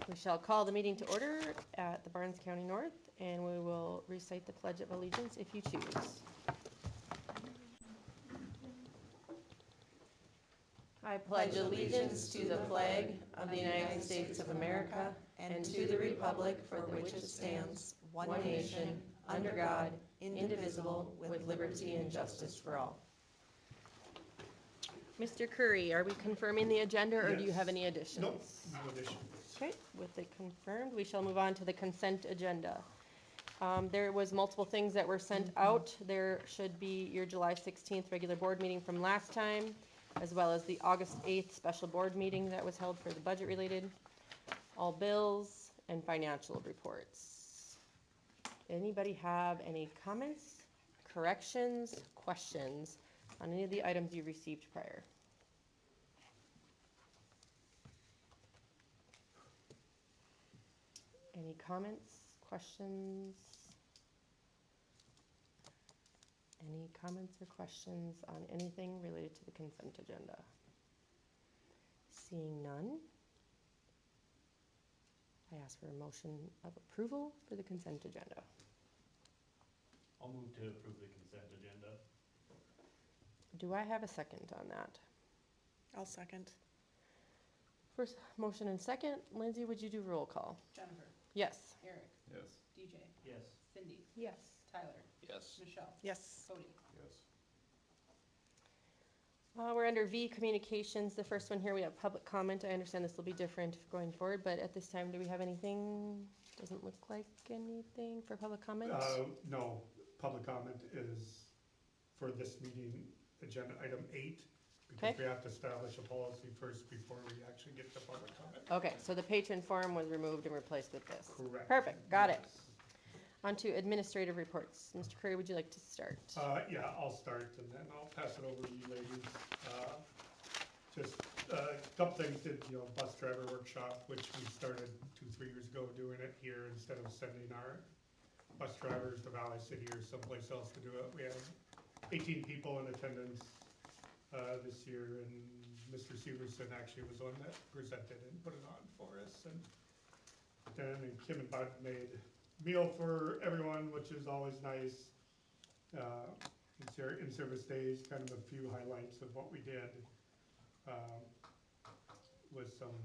We shall call the meeting to order at the Barnes County North, and we will recite the Pledge of Allegiance if you choose. I pledge allegiance to the flag of the United States of America and to the republic for which it stands, one nation, under God, indivisible, with liberty and justice for all. Mr. Curry, are we confirming the agenda, or do you have any additions? Nope, no additions. Okay, with it confirmed, we shall move on to the consent agenda. There was multiple things that were sent out. There should be your July 16th regular board meeting from last time, as well as the August 8th special board meeting that was held for the budget related, all bills and financial reports. Anybody have any comments, corrections, questions on any of the items you received prior? Any comments, questions? Any comments or questions on anything related to the consent agenda? Seeing none, I ask for a motion of approval for the consent agenda. I'll move to approve the consent agenda. Do I have a second on that? I'll second. First motion and second. Lindsay, would you do roll call? Jennifer, Yes. Eric, Yes. DJ, Yes. Cindy, Yes. Tyler, Yes. Michelle, Yes. Cody. Yes. We're under V, communications. The first one here, we have public comment. I understand this will be different going forward, but at this time, do we have anything? Doesn't look like anything for public comment. No, public comment is for this meeting, agenda item 8, because Okay. we have to establish a policy first before we actually get to public comment. Okay, so the patron forum was removed and replaced with this. Correct. Perfect, got it. Yes. On to administrative reports. Mr. Curry, would you like to start? Yeah, I'll start and then I'll pass it over to you ladies. Just a couple things, bus driver workshop, which we started 2-3 years ago doing it here instead of sending our bus drivers to Valley City or someplace else to do it. We had 18 people in attendance this year, and Mr. Severson actually was the one that presented and put it on for us. And then Kim and Bud made meal for everyone, which is always nice. In service days, kind of a few highlights of what we did with some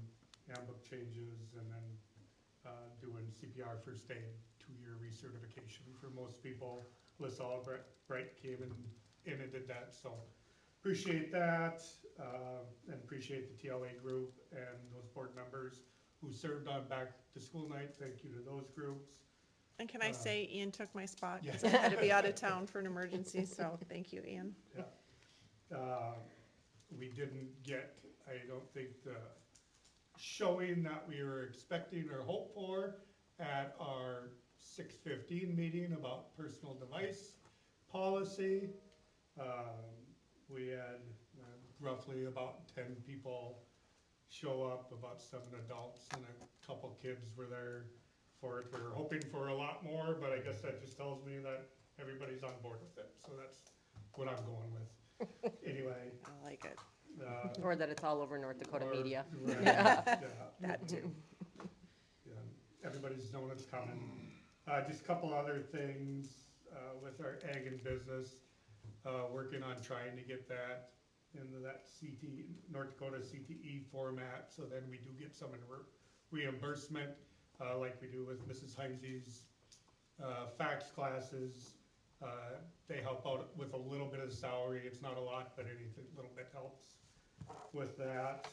handbook changes, and then doing CPR first aid 2-year recertification for most people. Alyssa Albright came in and did that, so appreciate that, and appreciate the TLA group and those board members who served on back to school night. Thank you to those groups. And can I say Ian took my spot Yeah. because I had to be out of town for an emergency, so thank you, Ian. Yeah. We didn't get, I don't think, the showing that we were expecting or hoped for at our 6:15 meeting about personal device policy. We had roughly about 10 people show up, about 7 adults and a couple kids were there for it. We were hoping for a lot more, but I guess that just tells me that everybody's on board with it, so that's what I'm going with. Anyway. I like it. Or that it's all over North Dakota media. Right, Yeah. yeah. That too. Yeah, everybody's known it's coming. Just a couple other things with our ag and business, working on trying to get that into that North Dakota CTE format, so then we do get some reimbursement, like we do with Mrs. Heinze's fax classes. They help out with a little bit of salary. It's not a lot, but anything, little bit helps with that.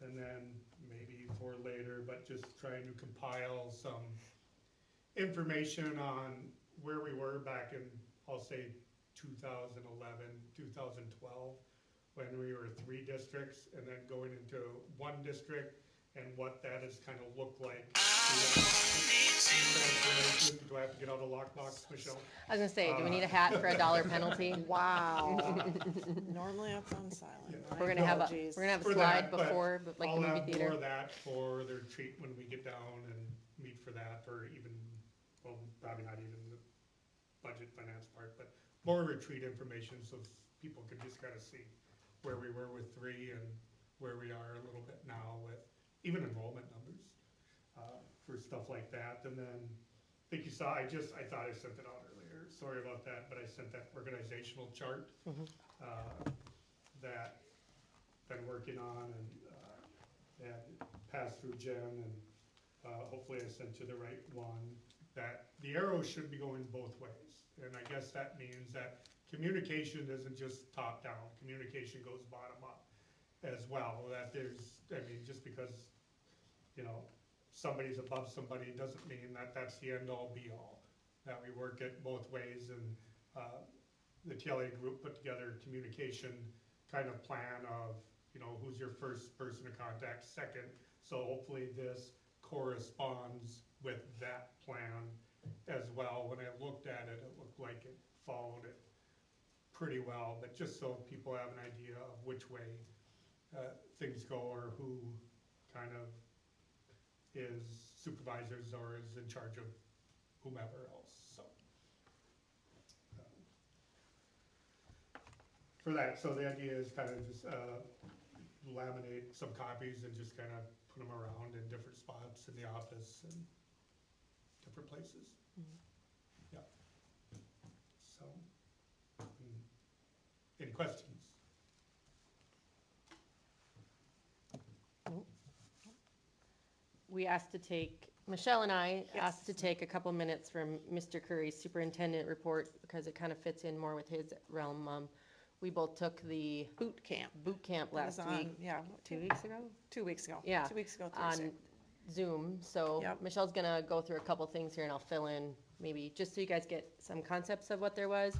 And then maybe for later, but just trying to compile some information on where we were back in, I'll say 2011, 2012, when we were 3 districts and then going into 1 district, and what that has kind of looked like. Do I have to get out a lockbox, Michelle? I was gonna say, do we need a hat for a $1 penalty? Wow. Normally up on silent. Yeah. My We're gonna have a apologies. For slide that, but before, but like I'll the movie have theater. more of that for their retreat when we get down and meet for that, or even, well, probably not even the budget finance part, but more retreat information so people could just kind of see where we were with 3 and where we are a little bit now with even enrollment numbers, for stuff like that. And then, I think you saw, I thought I sent it out earlier, sorry about that, but I sent that organizational chart, Mhm. that been working on and passed through Jen, and, hopefully I sent you the right one, that the arrow should be going both ways. And I guess that means that communication isn't just top down, communication goes bottom up as well, that there's, I mean, just because, you know, somebody's above somebody doesn't mean that that's the end all be all. That we work it both ways, and, the TLA group put together a communication kind of plan of, you know, who's your first person to contact, second, so hopefully this corresponds with that plan as well. When I looked at it, it looked like it followed it pretty well, but just so people have an idea of which way things go, or who kind of is supervisors or is in charge of whomever else, so. For that, so the idea is kind of just laminate some copies and just kind of put them around in different spots in the office and different places. Yeah. So, any questions? We asked to take, Michelle and I asked to Yes. take a couple minutes from Mr. Curry's superintendent report because it kind of fits in more with his realm. We both took the Boot camp. boot camp That was last on, week, yeah, 2 weeks ago, 2 weeks ago. Yeah, 2 weeks ago Thursday. on Zoom. So Yep. Michelle's gonna go through a couple things here and I'll fill in maybe just so you guys get some concepts of what there was.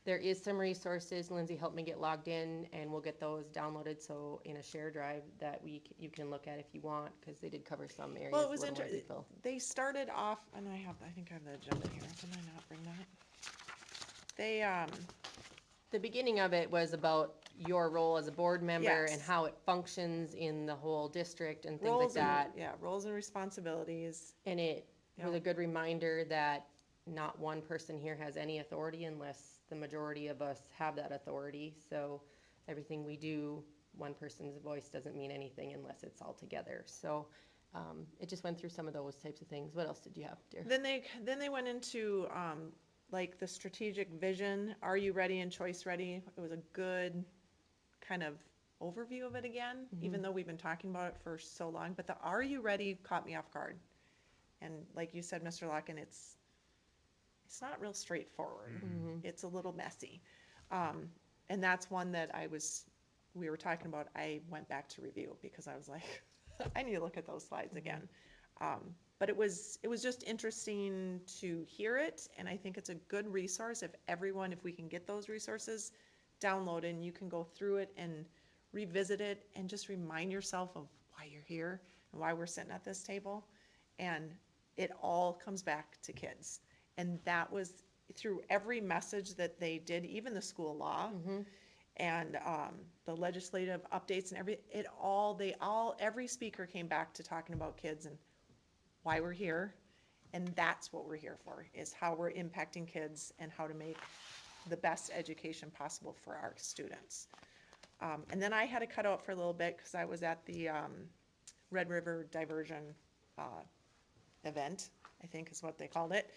There is some resources. Lindsay helped me get logged in and we'll get those downloaded so in a share drive that you can look at if you want, because they did cover some areas. Well, it was a little more interesting. detail. They started off, and I think I have the agenda here. Did I not bring that? They, The beginning of it was about your role as a board member and Yes. how it functions in the whole district and things like roles that. and, yeah, roles and responsibilities. And it was Yeah. a good reminder that not one person here has any authority unless the majority of us have that authority. So everything we do, one person's voice doesn't mean anything unless it's all together. So it just went through some of those types of things. What else did you have, dear? Then they went into, like the strategic vision, are you ready and choice ready? It was a good kind of overview of it again, even though we've been talking about it for so long, but the are you ready caught me off guard. And like you said, Mr. Locken, it's not real straightforward. It's a little messy. And that's one that we were talking about, I went back to review because I was like, I need to look at those slides again. But it was just interesting to hear it, and I think it's a good resource if we can get those resources downloaded, and you can go through it and revisit it and just remind yourself of why you're here and why we're sitting at this table. And it all comes back to kids. And that was through every message that they did, even the school law and the legislative updates and every speaker came back to talking about kids and why we're here. And that's what we're here for, is how we're impacting kids and how to make the best education possible for our students. And then I had to cut out for a little bit because I was at the Red River Diversion event, I think is what they called it.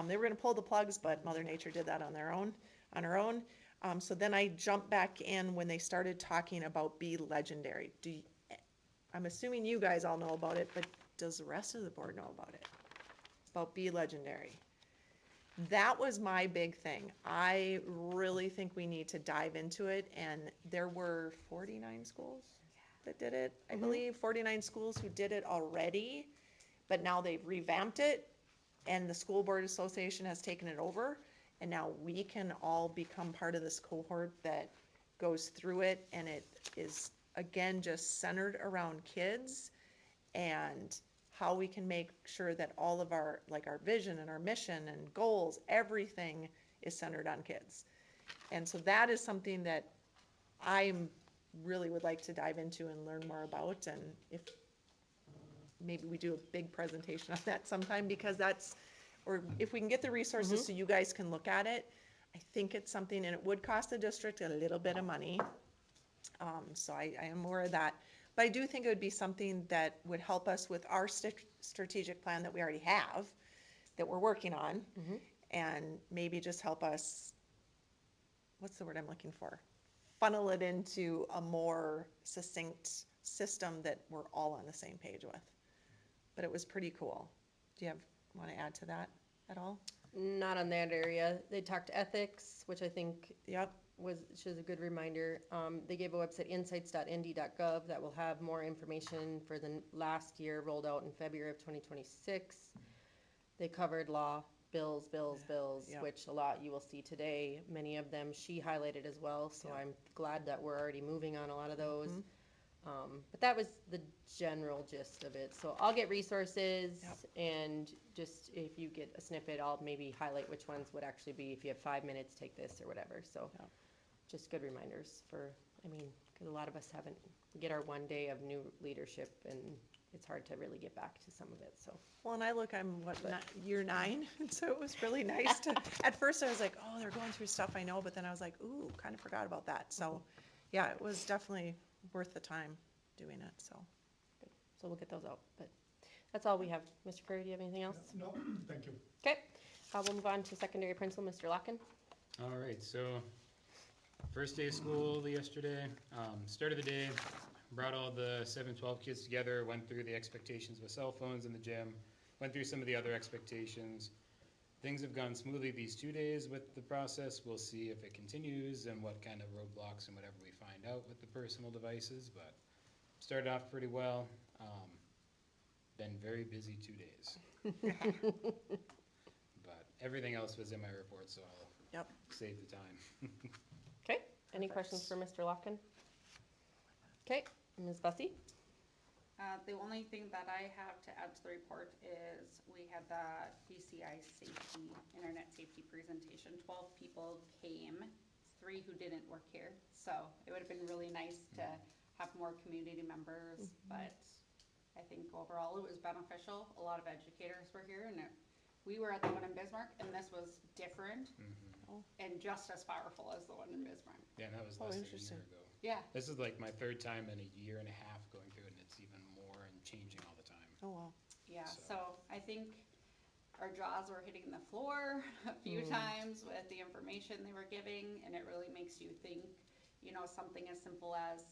They were gonna pull the plugs, but Mother Nature did that on her own. So then I jumped back in when they started talking about Be Legendary. I'm assuming you guys all know about it, but does the rest of the board know about it? About Be Legendary. That was my big thing. I really think we need to dive into it, and there were 49 schools that did it, I believe, 49 schools who did it already, but now they've revamped it, and the School Board Association has taken it over, and now we can all become part of this cohort that goes through it, and it is, again, just centered around kids and how we can make sure that all of our vision and our mission and goals, everything is centered on kids. And so that is something that I really would like to dive into and learn more about, and if maybe we do a big presentation on that sometime, because or if we can get the resources so you guys can look at it, I think it's something, and it would cost the district a little bit of money. So I am aware of that, But I do think it would be something that would help us with our strategic plan that we already have, that we're working on, and maybe just help us, what's the word I'm looking for? Funnel it into a more succinct system that we're all on the same page with. But it was pretty cool. Do you want to add to that at all? Not on that area. They talked ethics, which I think Yep. which is a good reminder. They gave a website, insights.nd.gov, that will have more information for the last year rolled out in February of 2026. They covered law, bills, Yeah. which a lot you will see today. Many of them she highlighted as well, so Yeah. I'm glad that we're already moving on a lot of those. Mhm. But that was the general gist of it. So I'll get resources, Yep. and just if you get a snippet, I'll maybe highlight which ones would actually be, if you have 5 minutes, take this or whatever. So Yep. just good reminders for, I mean, because a lot of us haven't, we get our one day of new leadership, and it's hard to really get back to some of it, so. Well, and I'm year 9, and so it was really nice to, at first I was like, oh, they're going through stuff I know, but then I was like, ooh, kind of forgot about that. So, yeah, it was definitely worth the time doing it, so. So we'll get those out, but that's all we have. Mr. Curry, do you have anything else? No, thank you. Okay, we'll move on to secondary principal, Mr. Locken. All right, so first day of school yesterday, start of the day, brought all the 7-12 kids together, went through the expectations with cell phones in the gym, went through some of the other expectations. Things have gone smoothly these 2 days with the process. We'll see if it continues and what kind of roadblocks and whatever we find out with the personal devices, but started off pretty well. Been very busy 2 days. But everything else was in my report, so I'll Yep. save the time. Okay, any questions for Mr. Locken? Okay, Ms. Bussey? The only thing that I have to add to the report is we had the DCI safety, internet safety presentation. 12 people came, 3 who didn't work here. So it would have been really nice to have more community members, but I think overall it was beneficial. A lot of educators were here, and we were at the one in Bismarck, and this was different and just as powerful as the one in Bismarck. Yeah, and that was Oh, less than a interesting. year ago. Yeah. This is like my third time in a year and a half going through it, and it's even more and changing all the time. Oh, wow. Yeah, So- so I think our jaws were hitting the floor a few times with the information they were giving, and it really makes you think, you know, something as simple as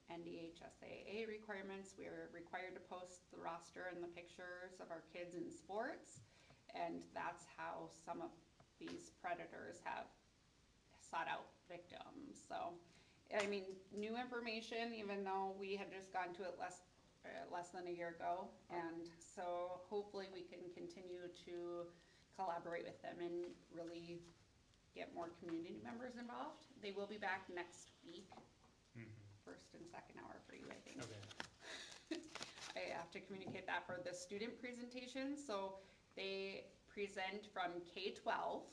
NDHSAA requirements. We're required to post the roster and the pictures of our kids in sports, and that's how some of these predators have sought out victims. So, I mean, new information, even though we had just gone to it less than a year ago. And so hopefully we can continue to collaborate with them and really get more community members involved. They will be back next week, first and second hour for you, I think. Okay. I have to communicate that for the student presentation. So they present from K-12,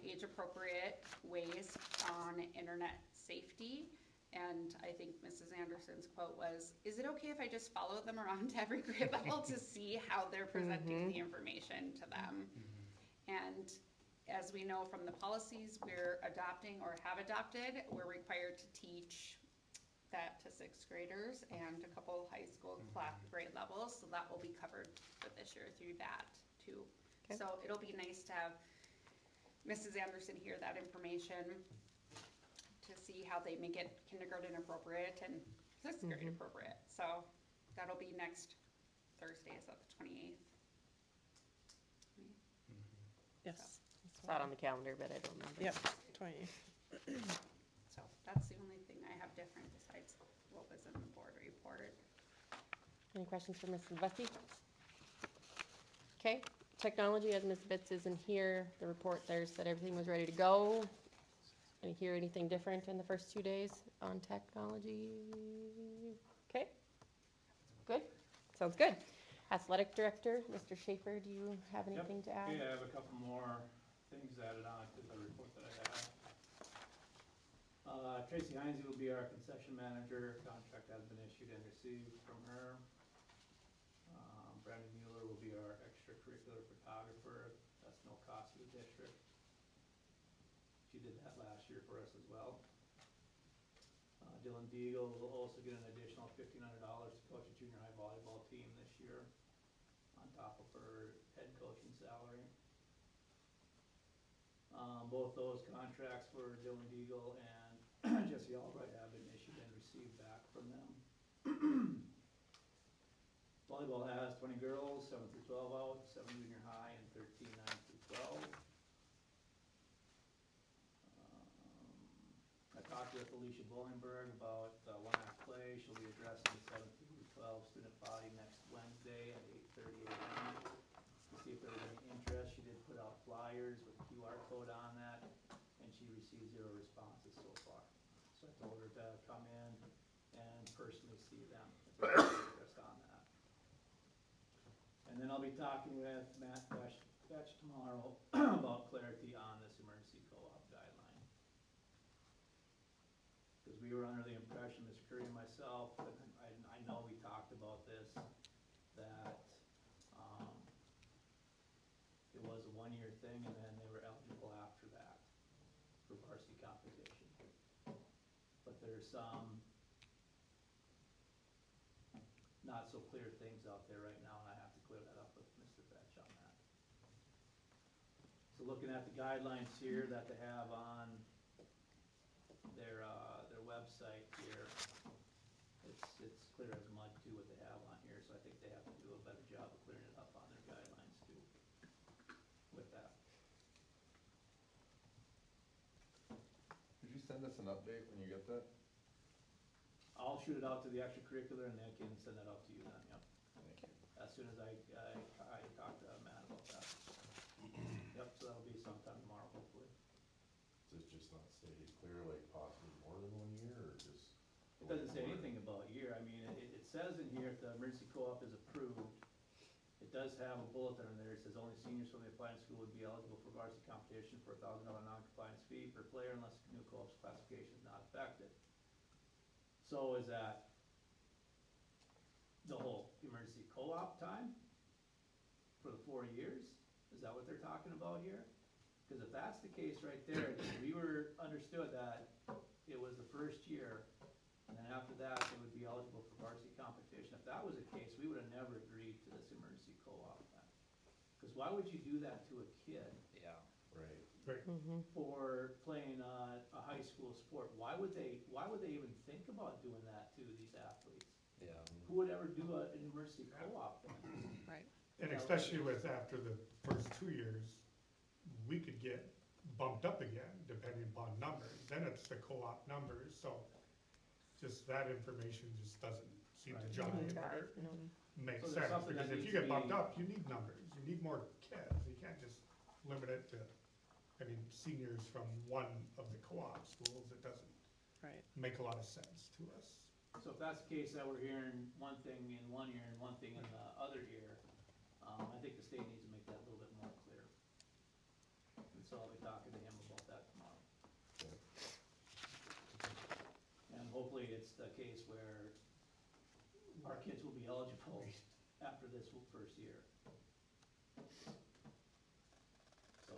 age-appropriate ways on internet safety. And I think Mrs. Anderson's quote was, "Is it okay if I just follow them around to every grade level to see how they're presenting the information to them?" And as we know from the policies we're adopting or have adopted, we're required to teach that to 6th graders and a couple high school grade levels. So that will be covered for this year through that too. Okay. So it'll be nice to have Mrs. Anderson hear that information to see how they make it kindergarten appropriate and 6th grade appropriate. So that'll be next Thursday, is that the 28th? Yes. It's not on the calendar, but I don't remember. Yep, 20. So that's the only thing I have different besides what was in the board report. Any questions for Mrs. Bussey? Okay, technology, as Ms. Bitts isn't here, the report there said everything was ready to go. Did you hear anything different in the first 2 days on technology? Okay, good, sounds good. Athletic Director, Mr. Schaefer, do you have anything to add? Okay, I have a couple more things added on to the report that I have. Tracy Heinze will be our concession manager. Contract has been issued and received from her. Brandon Mueller will be our extracurricular photographer. That's no cost to the district. She did that last year for us as well. Dylan Deagle will also get an additional $1,500 to coach a junior high volleyball team this year, on top of her head coaching salary. Both those contracts for Dylan Deagle and Jesse Albright have been issued and received back from them. Volleyball has 20 girls, 7 through 12 out, 7 junior high, and 13 9 through 12. I talked with Alicia Bollingberg about one-act play. She'll be addressing the 7 through 12 student body next Wednesday at 8:30 a.m. to see if there was any interest. She did put out flyers with a QR code on that, and she received 0 responses so far. So I told her to come in and personally see them if there's any interest on that. And then I'll be talking with Matt Vetch tomorrow about clarity on this emergency co-op guideline. Because we were under the impression, Mr. Curry and myself, and I know we talked about this, that it was a one-year thing and then they were eligible after that for varsity competition. But there's some not so clear things out there right now, and I have to clear that up with Mr. Vetch on that. So looking at the guidelines here that they have on their website here, it's clear as mud too what they have on here, so I think they have to do a better job of clearing it up on their guidelines too with that. Could you send us an update when you get that? I'll shoot it out to the extracurricular and they can send that out to you then, yep. Thank you. As soon as I talk to Matt about that. Yep, so that'll be sometime tomorrow, hopefully. Does it just not stated clear, like possibly more than 1 year, or just? It doesn't say anything about year. I mean, it says in here, if the emergency co-op is approved, it does have a bullet in there. It says only seniors from the applying school would be eligible for varsity competition for $1,000 non-compliance fee per player unless new co-op's classification is not affected. So is that the whole emergency co-op time for the 4 years? Is that what they're talking about here? Because if that's the case right there, we were understood that it was the first year, and then after that, they would be eligible for varsity competition. If that was the case, we would have never agreed to this emergency co-op then. Because why would you do that to a kid Yeah. Right. Right, for playing a high school sport? Why would they even think about doing that to these athletes? Yeah. Who would ever do an emergency co-op then? Right. and especially with after the first 2 years, we could get bumped up again depending upon numbers, then it's the co-op numbers, so just that information just doesn't seem to Right. jive Jive, or no. make So there's sense, something because that if you needs get to bumped be- up, you need numbers, you need more kids, you can't just limit it to, I mean, seniors from one of the co-op schools, it doesn't Right. make a lot of sense to us. So if that's the case, that we're hearing one thing in one ear and one thing in the other ear, I think the state needs to make that a little bit more clear. And so I'll be talking to him about that tomorrow. And hopefully it's the case where our kids will be eligible after this first year. So,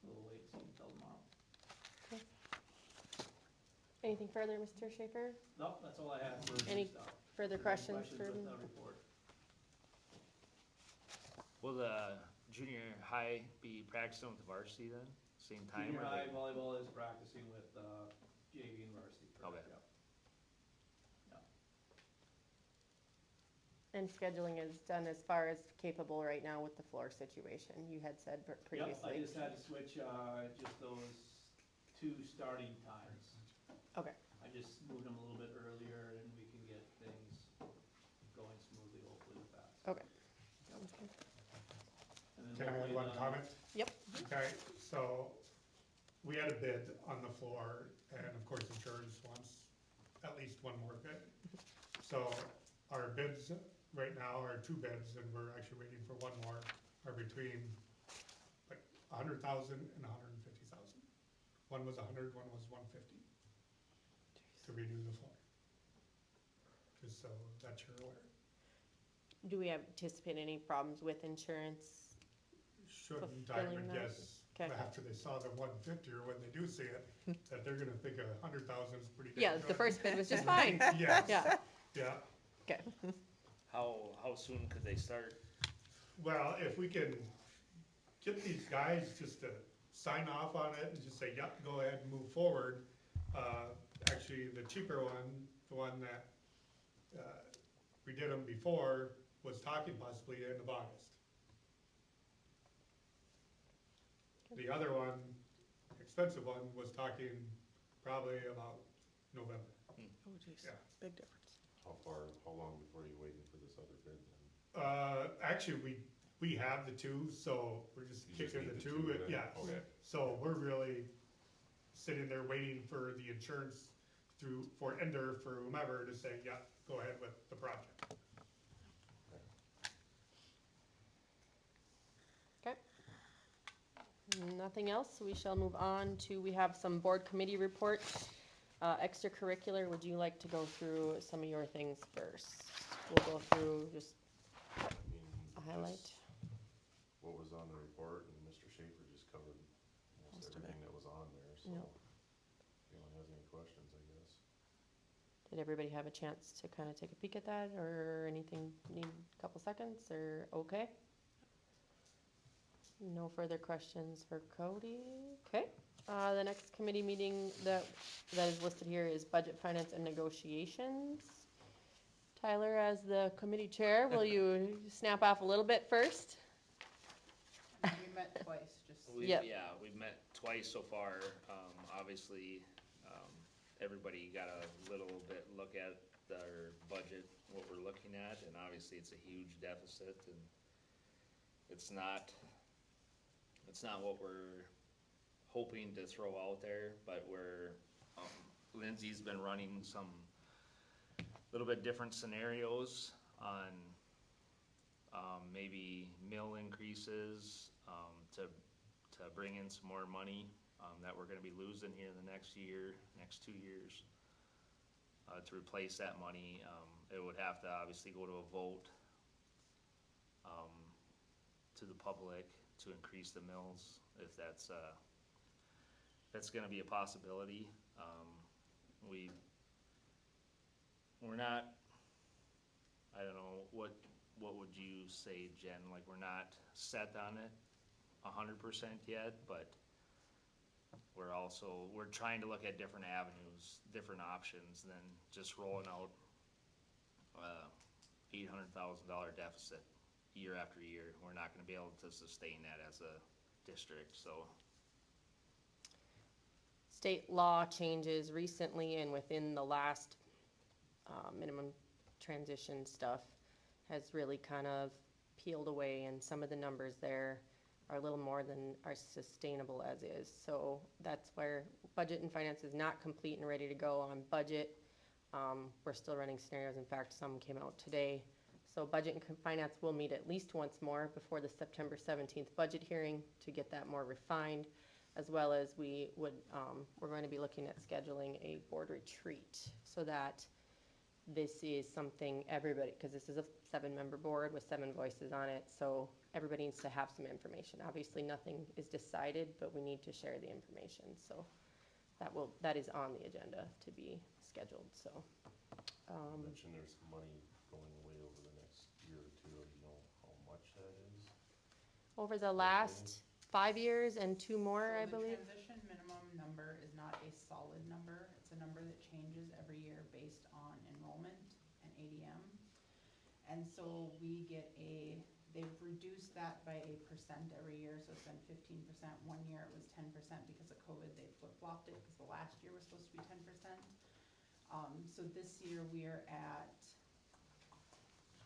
we'll wait and see until tomorrow. Anything further, Mr. Schaefer? No, that's all I have for Any stuff. Further Any questions for with the report? Will the junior high be practicing with the varsity then, same time? Junior or high they- volleyball is practicing with JV and varsity. correct, Okay. yep. And scheduling is done as far as capable right now with the floor situation, you had said Yep, I previously. just had to switch, just those 2 starting times. Okay, I just moved them a little bit earlier and we can get things going smoothly hopefully with that. okay. Sounds good. And then Can I have hopefully one the- comment? Yep. Okay, so we had a bid on the floor, and of course insurance wants at least one more bid. So our bids right now are 2 bids, and we're actually waiting for one more, are between like 100,000 and 150,000. One was 100, one was 150 to redo the floor. Just so that you're aware. Do we anticipate any problems with insurance? Shouldn't, I Fulfilling would that? guess Okay. after they saw the 150 or when they do see it, that they're gonna think 100,000 is pretty damn Yeah, good. the first bid was just fine. Yes, Yeah, yeah. okay. How soon could they start? Well, if we can get these guys just to sign off on it and just say, yep, go ahead and move forward. Actually, the cheaper one, the one that, we did them before, was talking possibly end of August. The other one, expensive one, was talking probably about November. Oh geez, Yeah. big difference. How long before you waiting for this other bid then? Actually, we have the two, so we're just You just kicking need the the two, two then? yeah. Okay. So we're really sitting there waiting for the insurance for Ender, for whomever, to say, yeah, go ahead with the project. Nothing else, we shall move on to, we have some board committee reports. Extracurricular, would you like to go through some of your things first? We'll go through just I mean, a highlight. just what was on the report, and Mr. Schaefer just covered Most most of it. everything that was on there, so. Yep. If anyone has any questions, I guess. Did everybody have a chance to kind of take a peek at that, or anything, need a couple seconds, or okay? No further questions for Cody, okay. The next committee meeting that is listed here is Budget, Finance, and Negotiations. Tyler, as the committee chair, will you snap off a little bit first? We met twice, just. Yep. Yeah, we've met twice so far. Obviously, everybody got a little bit look at their budget, what we're looking at, and obviously it's a huge deficit, and it's not what we're hoping to throw out there, but Lindsay's been running some little bit different scenarios on, maybe mill increases, to bring in some more money, that we're gonna be losing here in the next 2 years. To replace that money, it would have to obviously go to a vote, to the public to increase the mills, if that's gonna be a possibility. We're not, I don't know, what would you say, Jen? Like, we're not set on it 100% yet, but we're trying to look at different avenues, different options than just rolling out $800,000 deficit year after year. We're not gonna be able to sustain that as a district, so. State law changes recently and within the last minimum transition stuff has really kind of peeled away, and some of the numbers there are a little more than are sustainable as is. So that's where Budget and Finance is not complete and ready to go on budget. We're still running scenarios. In fact, some came out today. So Budget and Finance will meet at least once more before the September 17th budget hearing to get that more refined, as well as we're going to be looking at scheduling a board retreat so that this is something everybody, because this is a 7-member board with 7 voices on it, so everybody needs to have some information. Obviously, nothing is decided, but we need to share the information, so that is on the agenda to be scheduled, so. You mentioned there's money going away over the next year or two, do you know how much that is? Over the last 5 years and 2 more, I believe. The transition minimum number is not a solid number. It's a number that changes every year based on enrollment and ADM. And so they've reduced that by 1% every year, so it's been 15%. One year it was 10% because of COVID. They flip-flopped it because the last year was supposed to be 10%. So this year we are at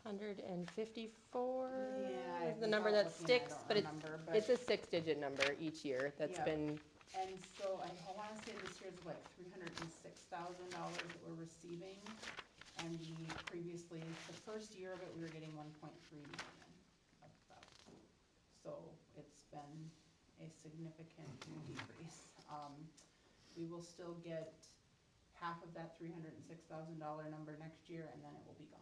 154 Yeah, is the number that sticks, but it's a 6-digit number each year that's Yeah. been, And so I wanna say this year's like $306,000 that we're receiving. And the first year of it, we were getting 1.3 million of that. So it's been a significant decrease. We will still get half of that $306,000 number next year, and then it will be gone.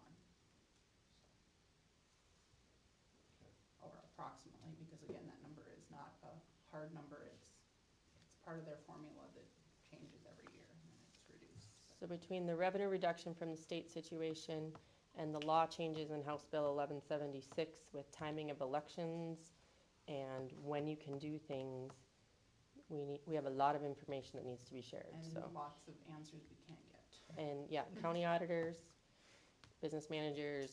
Or approximately, because again, that number is not a hard number, it's part of their formula that changes every year, and then it's reduced. So between the revenue reduction from the state situation and the law changes in House Bill 1176 with timing of elections and when you can do things, we have a lot of information that needs to be shared, And so. lots of answers we can't get. And yeah, county auditors, business managers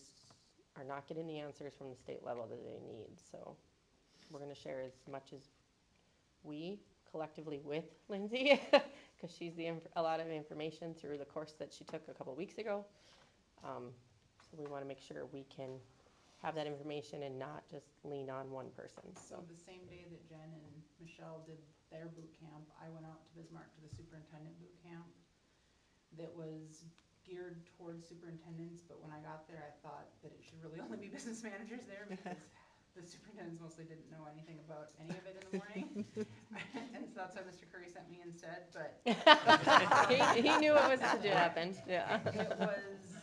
are not getting the answers from the state level that they need, so we're gonna share as much as we collectively with Lindsay, because she's a lot of information through the course that she took a couple weeks ago. So we wanna make sure we can have that information and not just lean on one person, So so. the same day that Jen and Michelle did their boot camp, I went out to Bismarck to the superintendent boot camp that was geared towards superintendents, but when I got there, I thought that it should really only be business managers there because the superintendents mostly didn't know anything about any of it in the morning. And so that's why Mr. Curry sent me instead, but He knew it was to happen, yeah. it was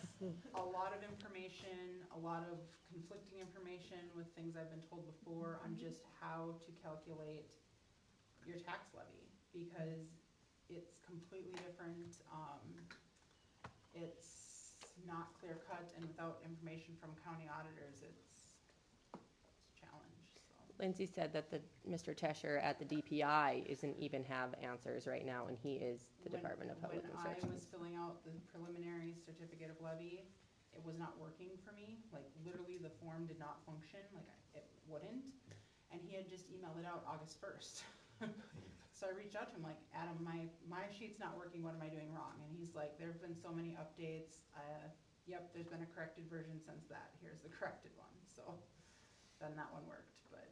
a lot of information, a lot of conflicting information with things I've been told before on just how to calculate your tax levy, because it's completely different. It's not clear cut, and without information from county auditors, it's a challenge, so. Lindsay said that Mr. Tesher at the DPI isn't even have answers right now, and he is the Department of Public When I was Instruction. filling out the preliminary certificate of levy, it was not working for me, like literally the form did not function, like it wouldn't. And he had just emailed it out August 1st. So I reached out to him like, Adam, my sheet's not working, what am I doing wrong? And he's like, there've been so many updates, yep, there's been a corrected version since that, here's the corrected one, so then that one worked, but.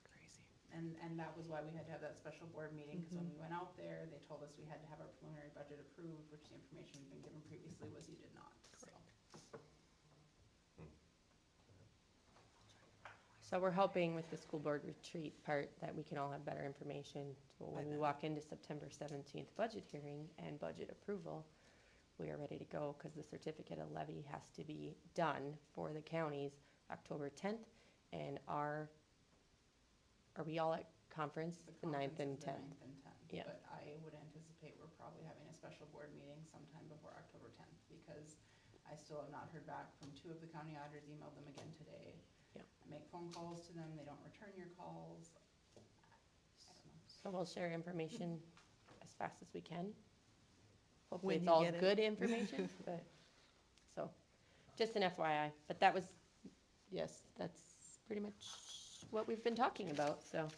Crazy. And that was why we had to have that special board meeting, because when we went out there, they told us we had to have our preliminary budget approved, which the information we'd been given previously was you did not, so. So we're hoping with the school board retreat part that we can all have better information. So when we walk into September 17th budget hearing and budget approval, we are ready to go because the certificate of levy has to be done for the counties October 10th. And are we all at conference the 9th and 10th? 9th and 10th. Yeah. But I would anticipate we're probably having a special board meeting sometime before October 10th, because I still have not heard back from 2 of the county auditors, emailed them again today. Yeah. I make phone calls to them, they don't return your calls. I don't know. So we'll share information as fast as we can. When Hopefully it's you all get it. good information, but, so, just an FYI. But that was, yes, that's pretty much what we've been talking about, so.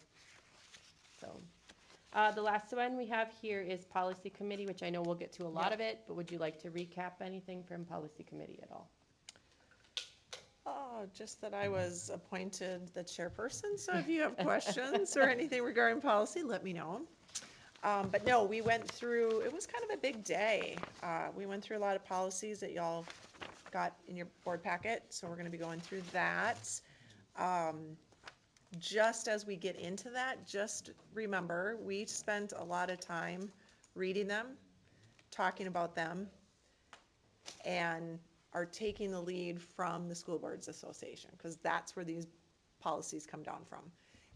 The last one we have here is policy committee, which I know we'll get to a lot of it, but would you like to recap anything from policy committee at all? Oh, just that I was appointed the chairperson, so if you have questions or anything regarding policy, let me know. But no, we went through, it was kind of a big day. We went through a lot of policies that y'all got in your board packet, so we're gonna be going through that. Just as we get into that, just remember, we spent a lot of time reading them, talking about them, and are taking the lead from the School Boards Association, because that's where these policies come down from.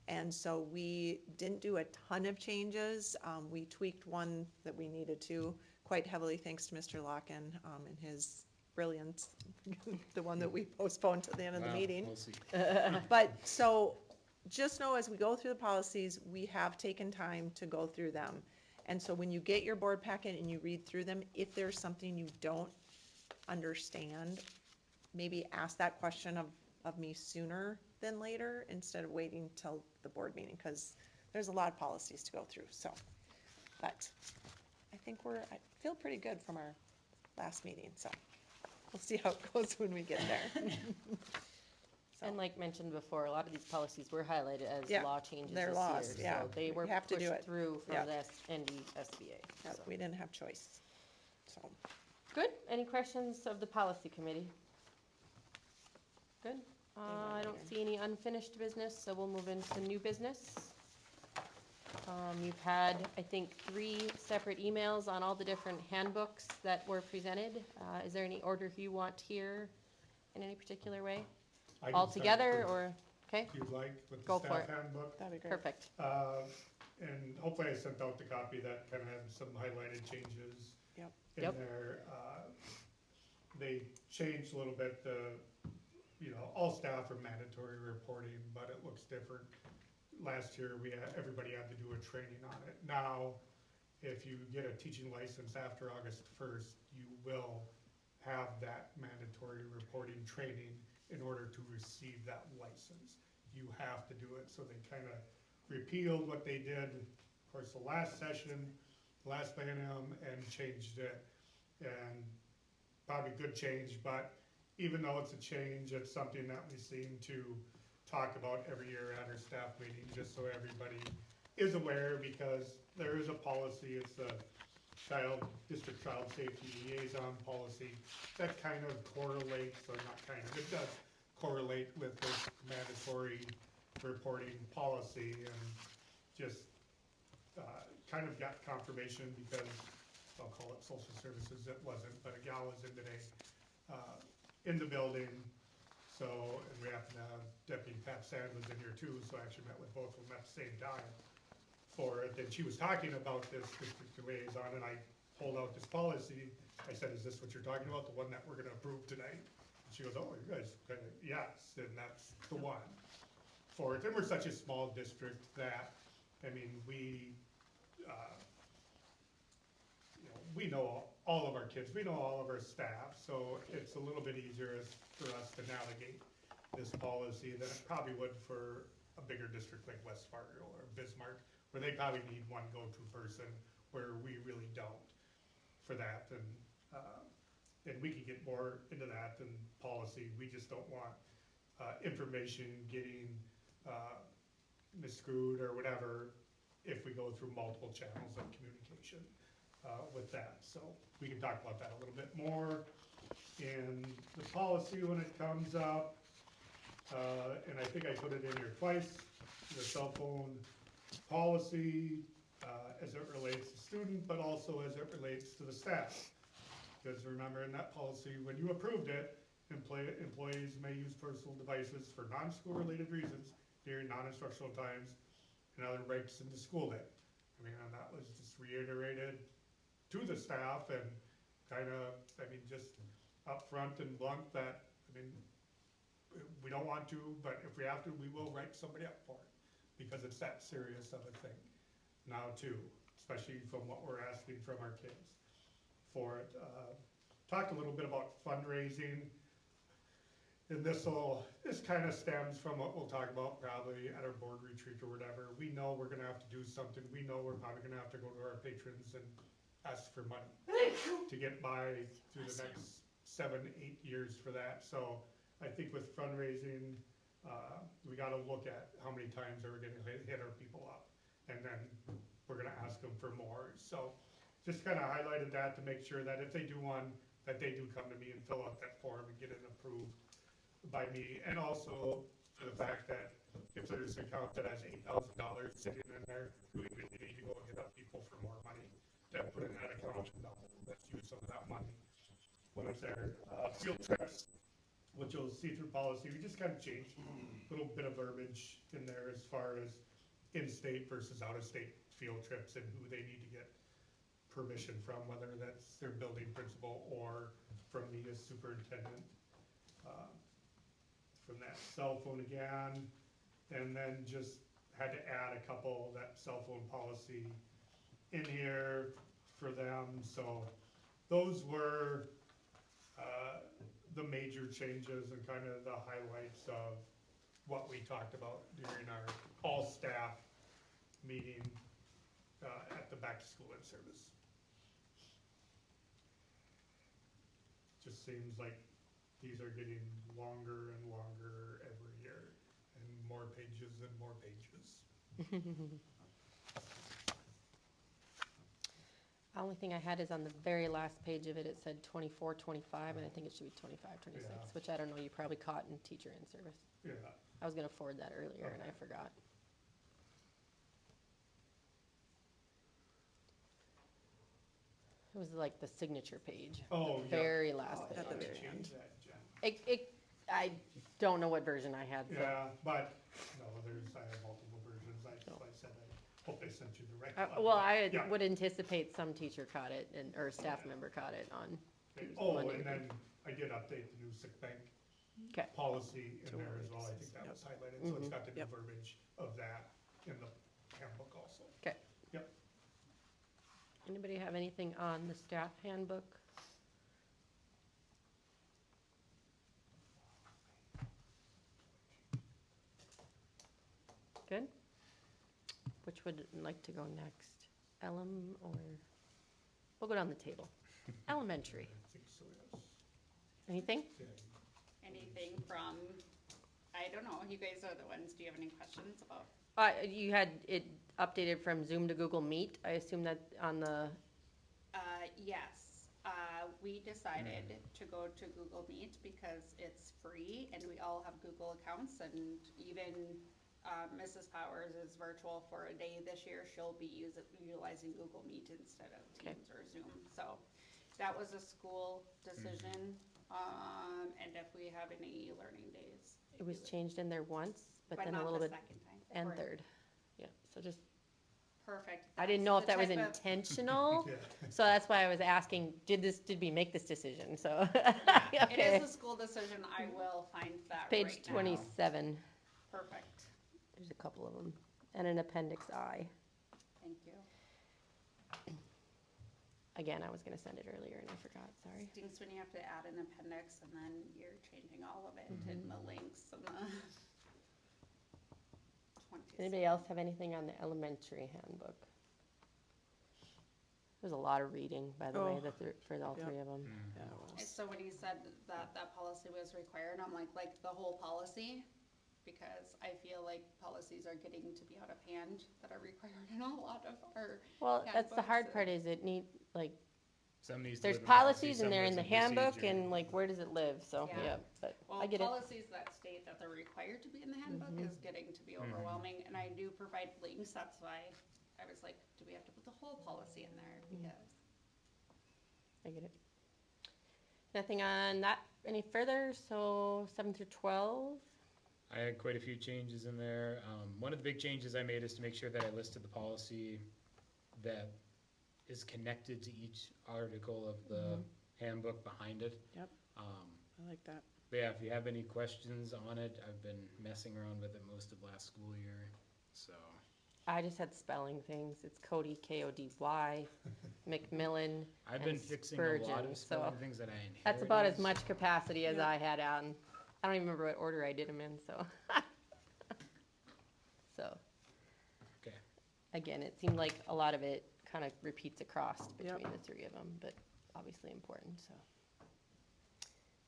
And so we didn't do a ton of changes. We tweaked one that we needed to quite heavily, thanks to Mr. Locken and his brilliance, the one that we postponed to the end of the Well, meeting. We'll see. But, so, just know as we go through the policies, we have taken time to go through them. And so when you get your board packet and you read through them, if there's something you don't understand, maybe ask that question of me sooner than later, instead of waiting till the board meeting, because there's a lot of policies to go through, so. But I think I feel pretty good from our last meeting, so we'll see how it goes when we get there. And like mentioned before, a lot of these policies were highlighted as Yeah, law changes they're this laws, year. yeah. So they We were have to do pushed it. through from Yeah. this NDSBA. Yep, So. we didn't have choice, so. Good. Any questions of the policy committee? Good. I don't see any unfinished business, so we'll move into new business. You've had, I think, 3 separate emails on all the different handbooks that were presented. Is there any order you want here in any particular way? I can All start together, first. or, Okay, if you'd like, with the Go for staff it. handbook. That'd be great. perfect. And hopefully I sent out the copy that kind of had some highlighted changes Yep. in Yep. there. They changed a little bit, all staff are mandatory reporting, but it looks different. Last year, everybody had to do a training on it. Now, if you get a teaching license after August 1st, you will have that mandatory reporting training in order to receive that license. You have to do it, so they kind of repealed what they did, of course, the last session, last Plan-M, and changed it. And probably good change, but even though it's a change, it's something that we seem to talk about every year at our staff meeting, just so everybody is aware, because there is a policy, it's the district child safety liaison policy that kind of correlates, or not kind of, it does correlate with this mandatory reporting policy, and just kind of got confirmation because I'll call it social services, it wasn't, but a gal was in today, in the building. So, and we happen to have Deputy Pat Sand was in here too, so I actually met with both of them at the same time for it. And she was talking about this district liaison, and I pulled out this policy. I said, is this what you're talking about, the one that we're gonna approve tonight? And she goes, oh, you guys kind of, yes, and that's the one for it. And we're such a small district that, I mean, we know all of our kids, we know all of our staff, so it's a little bit easier for us to navigate this policy than it probably would for a bigger district like West Fargo or Bismarck, where they probably need one go-to person, where we really don't for that. And we can get more into that than policy. We just don't want information getting miscrewed or whatever if we go through multiple channels of communication with that. So we can talk about that a little bit more in the policy when it comes up. And I think I put it in here twice, the cell phone policy as it relates to student, but also as it relates to the staff. Because remember, in that policy, when you approved it, employees may use personal devices for non-school related reasons during non-instructional times and other breaks in the school day. I mean, and that was just reiterated to the staff and kind of, just upfront and blunt that, we don't want to, but if we have to, we will write somebody up for it, because it's that serious of a thing now too, especially from what we're asking from our kids for it. Talked a little bit about fundraising, and this kind of stems from what we'll talk about probably at our board retreat or whatever. We know we're gonna have to do something. We know we're probably gonna have to go to our patrons and ask for money to get by through the next 7-8 years for that. So I think with fundraising, we gotta look at how many times are we gonna hit our people up, and then we're gonna ask them for more. So just kind of highlighted that to make sure that if they do one, that they do come to me and fill out that form and get it approved by me. And also for the fact that if there's an account that has $8,000 sitting in there, do we really need to go and hit up people for more money to put in that account? No, let's use some of that money when it's there. Field trips, which you'll see through policy, we just kind of changed a little bit of verbiage in there as far as in-state versus out-of-state field trips and who they need to get permission from, whether that's their building principal or from me as superintendent. From that cell phone again, and then just had to add a couple, that cell phone policy in here for them. So those were the major changes and kind of the highlights of what we talked about during our all-staff meeting at the back to school in service. Just seems like these are getting longer and longer every year, and more pages and more pages. Only thing I had is on the very last page of it, it said 24, 25, and I think it should be 25, 26, Yeah. which I don't know, you probably caught in teacher in service. Yeah, I was gonna forward that earlier and I forgot. It was like the signature page. oh, The yeah. very last Oh, page. At the I very changed end. that, Jen. don't know what version I had, so. Yeah, but, no, I have multiple versions, I said, I hope they sent you the right one. Well, I Yeah. would anticipate some teacher caught it or staff member caught it on. Okay. Tuesday, Oh, Monday. and then I did update the new sick bank Okay. policy in To there where as it well, I says, think that yep. was highlighted, so it's Mhm. got the new Yep. verbiage of that in the handbook also. Okay. Yep. Anybody have anything on the staff handbook? Good. Which would like to go next? Or, we'll go down the table. Elementary. I think so, yes. Anything? Yeah. Anything from, I don't know, you guys are the ones, do you have any questions about? You had it updated from Zoom to Google Meet. I assume that on the, Yes, we decided to go to Google Meet because it's free and we all have Google accounts and even Mrs. Powers is virtual for a day this year. She'll be utilizing Google Meet instead of Okay. Teams or Zoom. So that was a school decision. And if we have any learning days. it was we would- changed in there once, but then a not little the bit, second time. and Or- third. Yeah, so just, Perfect. I didn't That's know if the that was type of- intentional, Yeah. so that's why I was asking, did we make this decision? So, It okay. is a school decision. I will find that Page right now. 27, Perfect. there's a couple of them, and an appendix I. Thank you. Again, I was gonna send it earlier and I forgot, sorry. Stinks when you have to add an appendix and then you're changing all of it and the links and the. 20 Anybody else have anything on the elementary handbook? There's a lot of reading, by the way, Oh. for all Yep. three of them. Yeah, it And was. so when you said that policy was required, I'm like the whole policy? Because I feel like policies are getting to be out of hand that are required in a lot of our, Well, that's the handbooks hard and- part, is it need, like, Some needs to there's live in policy, policies some and they're in lives the handbook, procedure. and like, where does it live? So, Yeah. yeah, but well, I get it. policies that state that they're required to be in the handbook is getting to be overwhelming. And I do provide links, that's why I was like, do we have to put the whole policy in there? Because I get it. Nothing on that any further, so 7 through 12? I had quite a few changes in there. One of the big changes I made is to make sure that I listed the policy that is connected to each article of the handbook behind it. Yep. Um, I like that. But yeah, if you have any questions on it, I've been messing around with it most of last school year, so. I just had spelling things. It's Cody, K-O-D-Y, Macmillan. I've been And fixing a lot Spurgeon, of spelling so things that I inherited. That's about as much capacity as Yeah. I had on. I don't even remember what order I did them in, so. So, Okay. again, it seemed like a lot of it kind of repeats across Yep. between the three of them, but obviously important, so.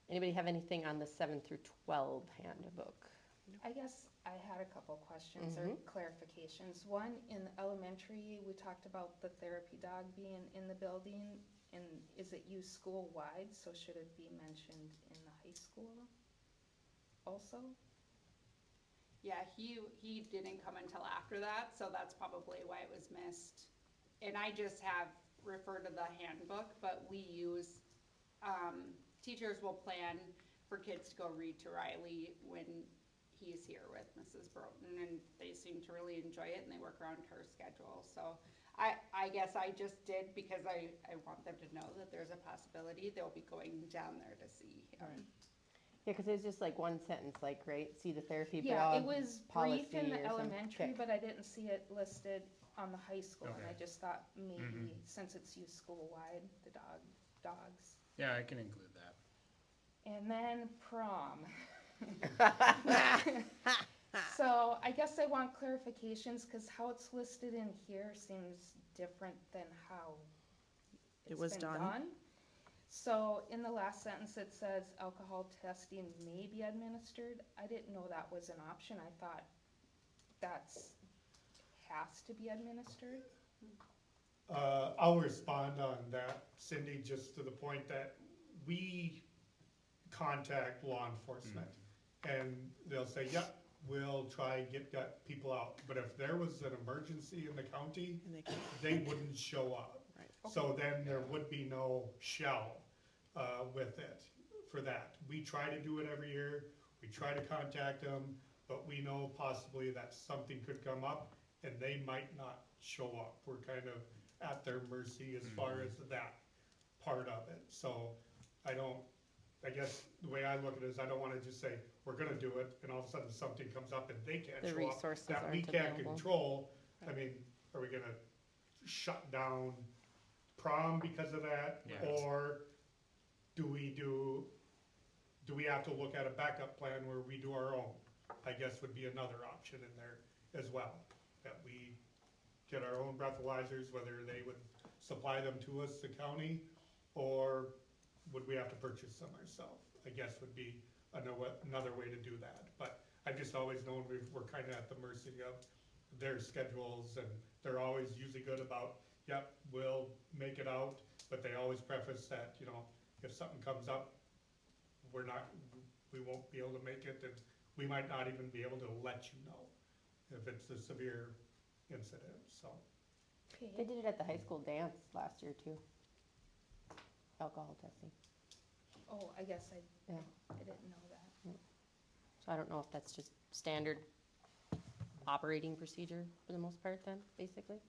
Anybody have anything on the 7 through 12 handbook? I guess I had a couple questions or clarifications. One, in elementary, we talked about the therapy dog being in the building, and is it used school-wide, so should it be mentioned in the high school also? yeah, he didn't come until after that, so that's probably why it was missed. And I just have referred to the handbook, but we use, teachers will plan for kids to go read to Riley when he's here with Mrs. Broughton, and they seem to really enjoy it, and they work around her schedule, so I guess I just did, because I want them to know that there's a possibility they'll be going down there to see him. Yeah, because it's just like one sentence, like, right, see the therapy Yeah, dog it was brief policy in or the some- elementary, okay. but I didn't see it listed on the high school, and I Okay. just thought maybe, since it's used school-wide, the dogs. Yeah, I can include that. And then prom. So I guess I want clarifications, because how it's listed in here seems different than how It was it's been done. done. So in the last sentence, it says alcohol testing may be administered. I didn't know that was an option. I thought has to be administered. I'll respond on that, Cindy, just to the point that we contact law enforcement. And they'll say, yep, we'll try and get people out. But if there was an emergency in the county, And they can, they wouldn't show up. right. So then there would be no shall with it for that. We try to do it every year. We try to contact them, but we know possibly that something could come up and they might not show up. We're kind of at their mercy as far as that part of it. So I guess the way I look at it is I don't wanna just say, we're gonna do it, and all of a sudden something comes up and they can't The show up. resources That we aren't can't available. control. I mean, are we gonna shut down prom because of that? Yeah. Or do we have to look at a backup plan where we do our own? I guess would be another option in there as well, that we get our own breathalyzers, whether they would supply them to us, the county, or would we have to purchase some ourselves? I guess would be another way to do that. But I've just always known we're kinda at the mercy of their schedules, and they're always usually good about, yep, we'll make it out, but they always preface that, you know, if something comes up, we won't be able to make it, and we might not even be able to let you know if it's a severe incident, so. They Okay, did it at the high school dance last year too. Alcohol testing. oh, I guess Yeah. I didn't know that. So I don't know if that's just standard operating procedure for the most part then, basically?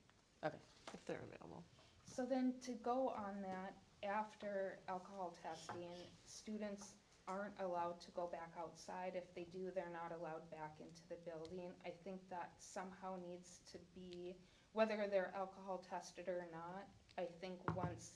Okay. If they're available. So then to go on that, after alcohol testing, students aren't allowed to go back outside. If they do, they're not allowed back into the building. I think that somehow needs to be, whether they're alcohol tested or not, I think once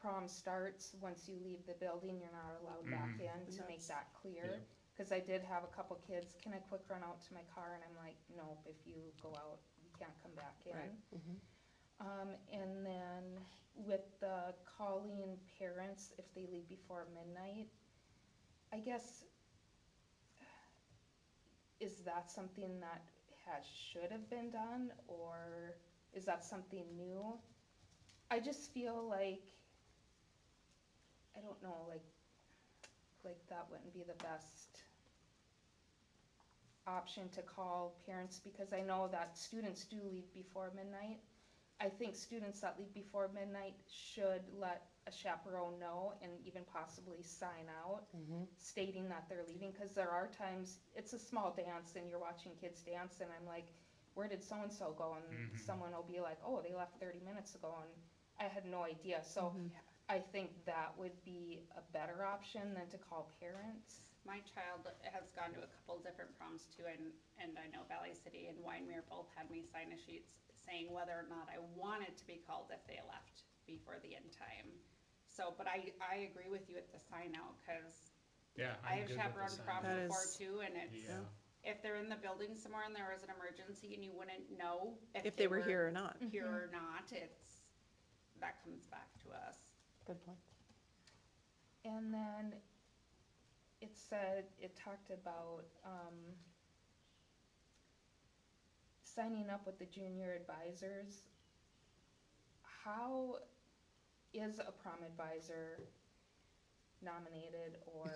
prom starts, once you leave the building, you're not allowed back in, to make that clear. Cause I did have a couple kids, can I quick run out to my car? And I'm like, nope, if you go out, you can't come back in. Right. And then with the calling parents if they leave before midnight, I guess, is that something that should have been done, or is that something new? I just feel like, I don't know, like that wouldn't be the best option to call parents, because I know that students do leave before midnight. I think students that leave before midnight should let a chaperone know and even possibly sign out stating that they're leaving, because there are times, it's a small dance and you're watching kids dance and I'm like, where did so-and-so go? And someone will be like, oh, they left 30 minutes ago and I had no idea. So I think that would be a better option than to call parents. My child has gone to a couple different proms too, and I know Valley City and Wyndmere both had me sign a sheet saying whether or not I wanted to be called if they left before the end time. So, but I agree with you at the sign out, cause Yeah. I have chaperoned proms That before is- too, and it's, Yeah. if they're in the building somewhere and there was an emergency and you wouldn't know If they were here or not. here or not, that comes back to us. Good point. And then it talked about, signing up with the junior advisors. How is a prom advisor nominated, or,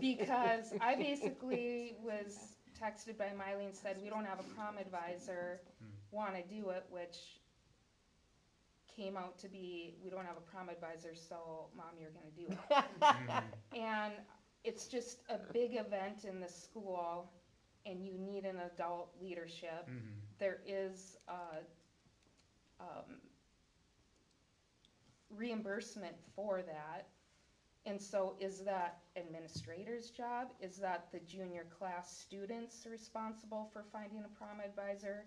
because I basically was texted by Miley and said, we don't have a prom advisor, wanna do it, which came out to be, we don't have a prom advisor, so mom, you're gonna do it. And it's just a big event in the school, and you need an adult leadership. There is reimbursement for that. And so is that administrator's job? Is that the junior class students responsible for finding a prom advisor?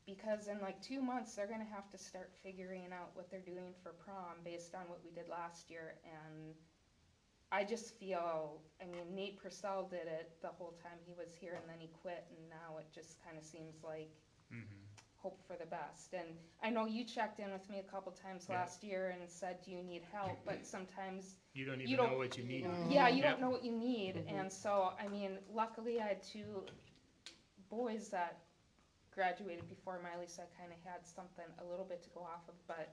Because in like 2 months, they're gonna have to start figuring out what they're doing for prom based on what we did last year. And I just feel, I mean, Nate Purcell did it the whole time he was here, and then he quit, and now it just kinda seems like hope for the best. And I know you checked in with me a couple times Yeah. last year and said, do you need help? But sometimes, You don't You even don't- know what you need. yeah, you Yep. don't know what you need. And so, I mean, luckily I had 2 boys that graduated before Miley, so I kinda had something, a little bit to go off of. But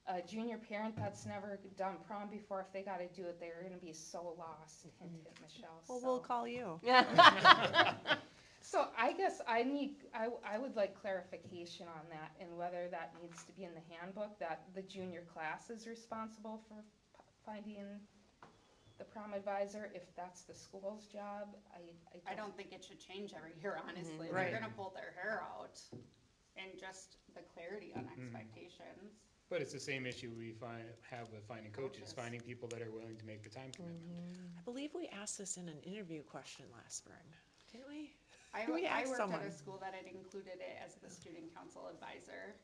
a junior parent that's never done prom before, if they gotta do it, they're gonna be so lost. Hint, hint, Michelle. Well, so. we'll call you. So I guess I would like clarification on that, and whether that needs to be in the handbook, that the junior class is responsible for finding the prom advisor, if that's the school's job, I don't think it should change every year, honestly. Right. They're gonna pull their hair out. And just the clarity on expectations. But it's the same issue we have with finding coaches, Coaches. finding people that are willing to make the time commitment. I believe we asked this in an interview question last spring, didn't we? I We I asked worked at someone. a school that had included it as the student council advisor.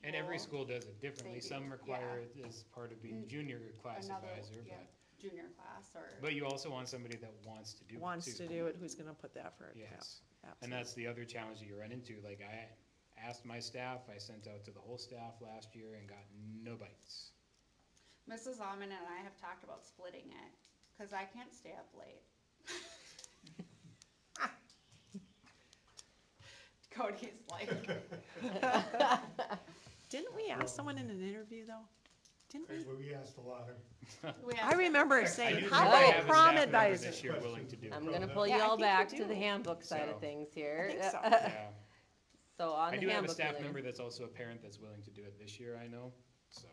And every role. school does it differently. They Some do, require yeah. it as part of being junior class Another, advisor, yeah, junior class or. but you also want somebody that wants to do it too. Wants to do it, who's gonna put the effort? Yeah, Yes. And absolutely. that's the other challenge that you run into. Like I asked my staff, I sent out to the whole staff last year and got no bites. Mrs. Alman and I have talked about splitting it, cause I can't stay up late. Cody's like, Didn't we ask someone in an interview though? Didn't we? We asked a lot of, we I have, remember I saying, do how think I about have a prom staff member advisor? this year willing to do it. I'm gonna pull Yeah, you I all think you back to do. the handbook side of So- things here. I think so. Yeah. So on I the do have a handbook staff related. member that's also a parent that's willing to do it this year, I know, so.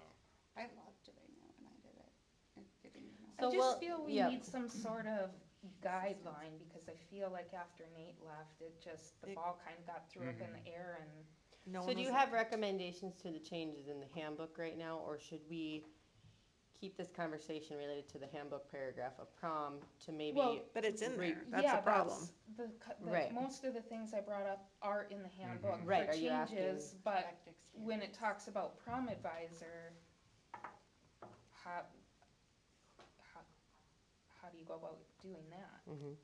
I loved doing it when I did it. And getting to know. So I we'll- just feel we yeah. need some sort of guideline, because I feel like after Nate left, the It- ball kind of got threw up in the air and. No So one do you was- have recommendations to the changes in the handbook right now, or should we keep this conversation related to the handbook paragraph of prom to maybe? Well, But it's in Re- there, that's Yeah, the problem. Right. Most of the things I brought up are in the handbook Right, for are you asking- changes, but Hectic when it standards. talks about prom advisor, how, how do you go about doing that? Mhm.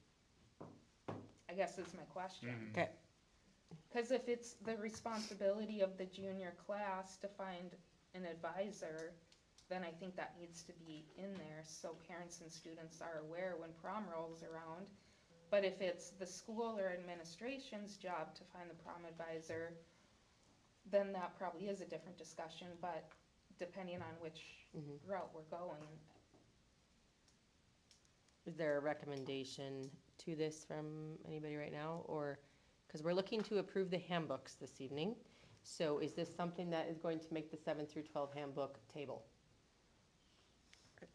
I guess is my question. Mhm. Okay. Cause if it's the responsibility of the junior class to find an advisor, then I think that needs to be in there, so parents and students are aware when prom rolls around. But if it's the school or administration's job to find the prom advisor, then that probably is a different discussion, but depending on which Mhm. route we're going. Is there a recommendation to this from anybody right now, or, because we're looking to approve the handbooks this evening, so is this something that is going to make the 7 through 12 handbook table?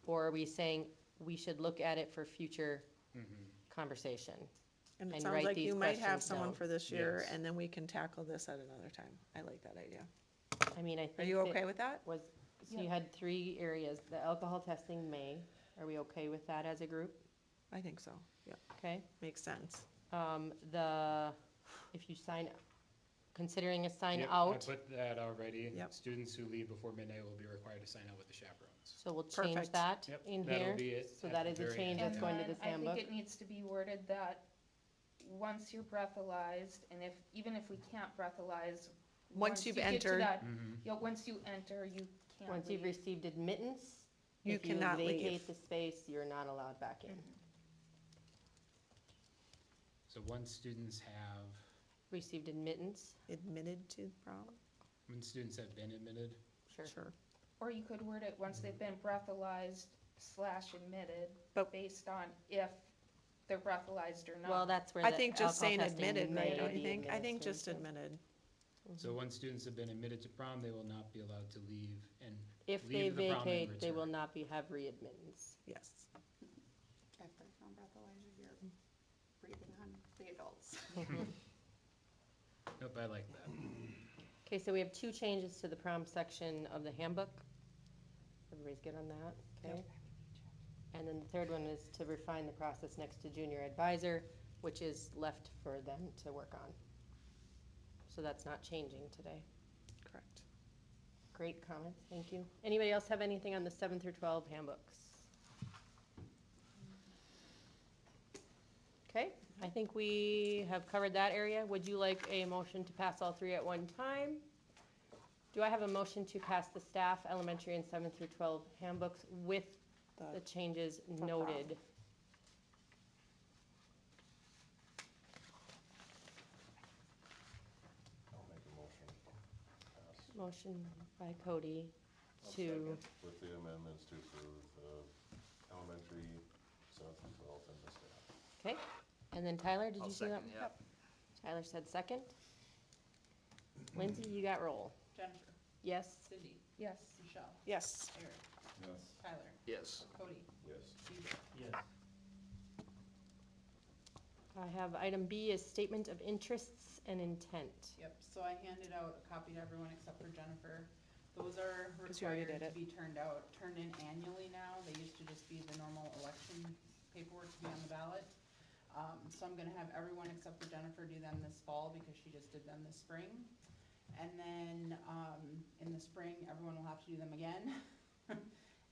Or are we saying we should look at it for future Mhm. conversation? And it and sounds write like these you might have questions someone down. for this year, Yes. and then we can tackle this at another time. I like that idea. I mean, I think Are you that okay with that? was, so you Yeah. had 3 areas, the alcohol testing May, are we okay with that as a group? I think so, yeah, Okay, makes sense. if you sign, considering a sign Yep, out, I put that already. Yep. Students who leave before midnight will be required to sign out with the chaperones. so we'll change Perfect. that Yep, in that'll here. be it So at that the is a very change end. that's going to this And then handbook. I think it needs to be worded that once you're breathalyzed, and even if we can't breathalyze. Once you've you get to entered. that- Mhm. Yeah, once you enter, you can't Once you've leave. received admittance, You if you cannot leave. vacate the space, you're not allowed back in. So once students have, Received admittance, Admitted to prom? when students have been admitted, sure. Sure. Or you could word it, once they've been breathalyzed / admitted, But- based on if they're breathalyzed or not. Well, that's where I the think just alcohol saying testing admitted, may right, don't you be think? I think just administered. admitted. so once students have been admitted to prom, they will not be allowed to leave and If they leave the prom and vacate, they will return. not be, have readmittance. Yes. If there's no breathalyzer, you're breathing on the adults. Nope, I like that. Okay, so we have 2 changes to the prom section of the handbook. Everybody's good on that, okay? And then the third one is to refine the process next to junior advisor, which is left for them to work on. So that's not changing today. Correct. Great comments, thank you. Anybody else have anything on the 7 through 12 handbooks? Okay, I think we have covered that area. Would you like a motion to pass all 3 at one time? Do I have a motion to pass the staff elementary and 7 through 12 handbooks with the changes prom. noted? I'll make a motion. Pass. Motion by Cody I'll to, second with the amendments to approve elementary, 7th and 12th, and the staff. okay, and then Tyler, did I'll you see that? second, yeah. Tyler said second. Lindsay, you got roll. Jennifer, Yes? Cindy, Yes. Michelle, Yes. Eric. Yes. Tyler, Yes. Cody, Yes. DJ. Yes. I have item B is statement of interests and intent. Yep, so I handed out a copy to everyone except for Jennifer. Those are 'Cause you already required did to it. be turned in annually now. They used to just be the normal election paperwork to be on the ballot. So I'm gonna have everyone except for Jennifer do them this fall because she just did them this spring. And then, in the spring, everyone will have to do them again.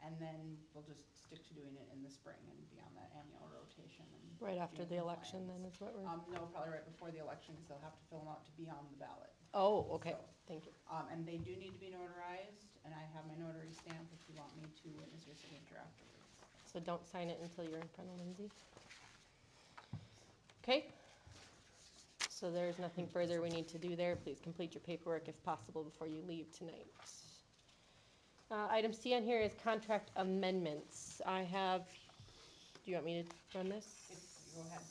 And then we'll just stick to doing it in the spring and be on that annual rotation and. Right after be the in election then compliance. is what we're, No, probably right before the election, cause they'll have to fill them out to be on the ballot. oh, okay, So, thank you. And they do need to be notarized, and I have my notary stamp if you want me to witness your signature afterwards. So don't sign it until you're in front of Lindsay. Okay. So there's nothing further we need to do there. Please complete your paperwork if possible before you leave tonight. Item C on here is contract amendments. I have, do you want me to run this? Go ahead.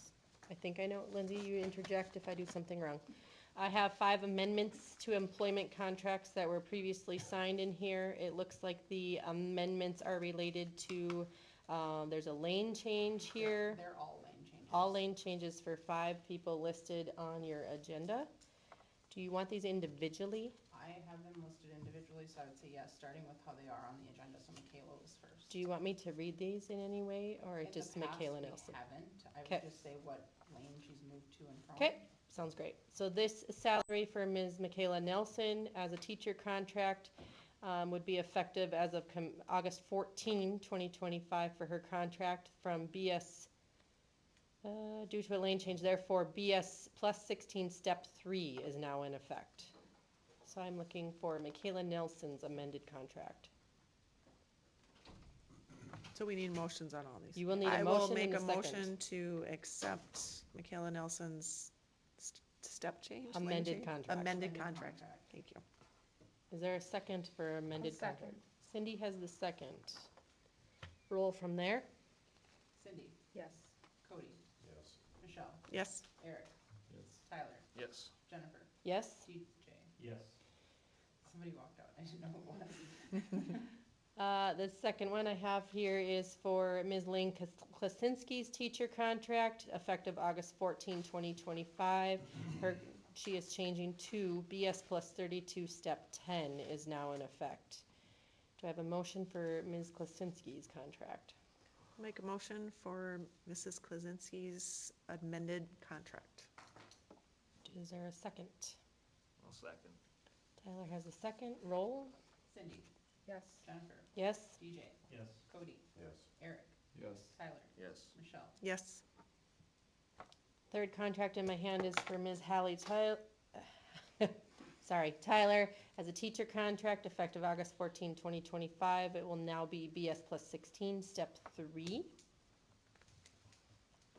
I think I know, Lindsay, you interject if I do something wrong. I have 5 amendments to employment contracts that were previously signed in here. It looks like the amendments are related to, there's a lane change here. They're all lane changes. All lane changes for 5 people listed on your agenda. Do you want these individually? I have them listed individually, so I would say yes, starting with how they are on the agenda, so Michaela was first. Do you want me to read these in any way, or In the just past, Michaela we Nelson? haven't, I Okay. would just say what lane she's moved to and from. Okay, sounds great. So this salary for Ms. Michaela Nelson as a teacher contract would be effective as of August 14, 2025 for her contract from BS, due to a lane change, therefore BS plus 16 step 3 is now in effect. So I'm looking for Michaela Nelson's amended contract. So we need motions on all these. You will need a I will motion make and a a motion second. to accept Michaela Nelson's step change? lane Amended change? contract. Amended contract, thank you. Is there a second for amended second. contract? Cindy has the second. Roll from there. Cindy, Yes. Cody, Yes. Michelle, Yes, Eric, Yes. Tyler, Yes. Jennifer, Yes? DJ. Yes. Somebody walked out, I didn't know who it was. The second one I have here is for Ms. Lynn Klasinski's teacher contract, effective August 14, 2025. She is changing to BS plus 32, step 10 is now in effect. Do I have a motion for Ms. Klasinski's contract? make a motion for Mrs. Klasinski's amended contract. Is there a second? I'll second. Tyler has a second. Roll. Cindy, Yes. Jennifer, Yes? Yes. DJ, Cody, Yes. Eric, Yes. Tyler, Yes. Michelle. Yes, Third contract in my hand is for Ms. Hallie Tyler, as a teacher contract effective August 14, 2025. It will now be BS plus 16, step 3.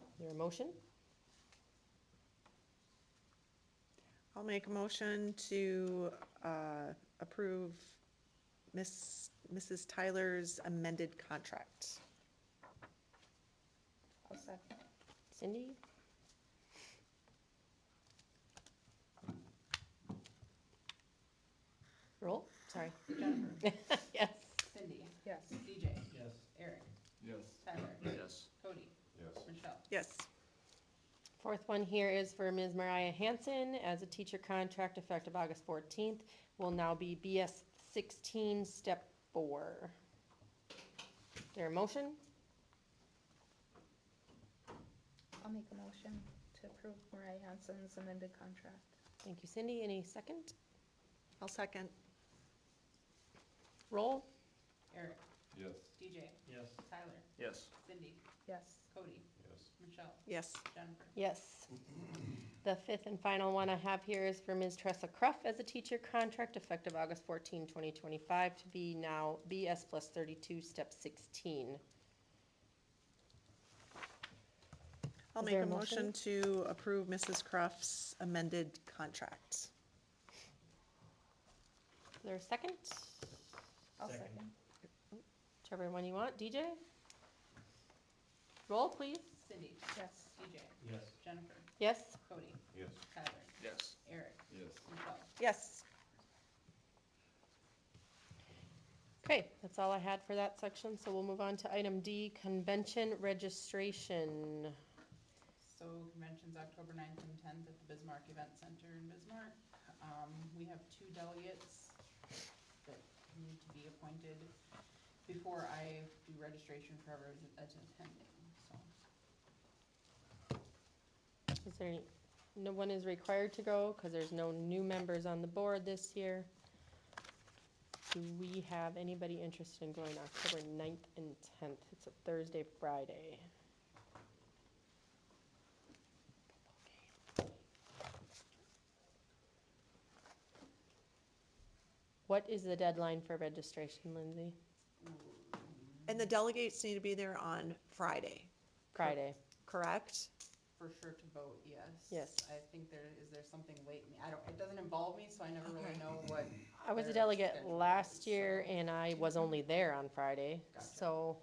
Is there a motion? I'll make a motion to approve Mrs. Tyler's amended contract. I'll second. Cindy? Roll, sorry. Jennifer, Yes. Cindy, Yes. DJ, Yes. Eric, Yes. Tyler, Yes. Cody, Yes. Michelle. Yes, Fourth one here is for Ms. Mariah Hanson as a teacher contract effective August 14th. Will now be BS 16, step 4. Is there a motion? I'll make a motion to approve Mariah Hanson's amended contract. Thank you, Cindy. Any second? I'll second. Roll? Eric, Yes. DJ, Yes. Tyler, Yes. Cindy, Yes. Cody, Yes. Michelle, Yes, Jennifer. Yes. The fifth and final one I have here is for Ms. Tressa Cruff as a teacher contract effective August 14, 2025 to be now BS plus 32, step 16. I'll Is make there a a motion? motion to approve Mrs. Cruft's amended contract. Is there a second? I'll Second. second. Whichever one you want. DJ? Roll, please. Cindy, Yes. DJ, Yes. Jennifer, Yes? Cody, Yes. Tyler, Yes. Eric, Yes. Michelle. Yes, Okay, that's all I had for that section, so we'll move on to item D, convention registration. So convention's October 9th and 10th at the Bismarck Event Center in Bismarck. We have 2 delegates that need to be appointed before I do registration for whoever is attending, so. Is there any, no one is required to go, cause there's no new members on the board this year. Do we have anybody interested in going October 9th and 10th? It's a Thursday, Friday. What is the deadline for registration, Lindsay? And the delegates need to be there on Friday, Friday. correct? For sure to vote, yes. Yes. I think is there something late in it doesn't involve me, so I never really Okay. know what. I was a their delegate schedule last is, year so. and I was only there on Friday, Gotcha. so,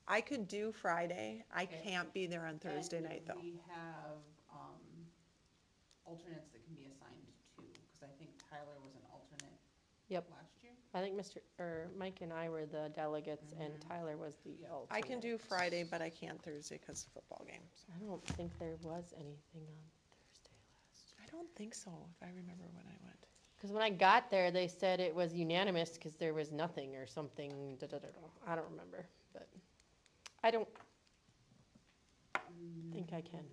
I could do Friday. I Okay. can't be there on Thursday And night though. we have, alternates that can be assigned to, because I think Tyler was an alternate. Yep. Last year. I think Mike and I were the delegates and Mhm. Tyler was the Yeah. alternate. I can do Friday, but I can't Thursday because of football game. So. I don't think there was anything on Thursday last year. I don't think so, if I remember when I went. Because when I got there, they said it was unanimous because there was nothing or something, I don't remember, but I don't think I can.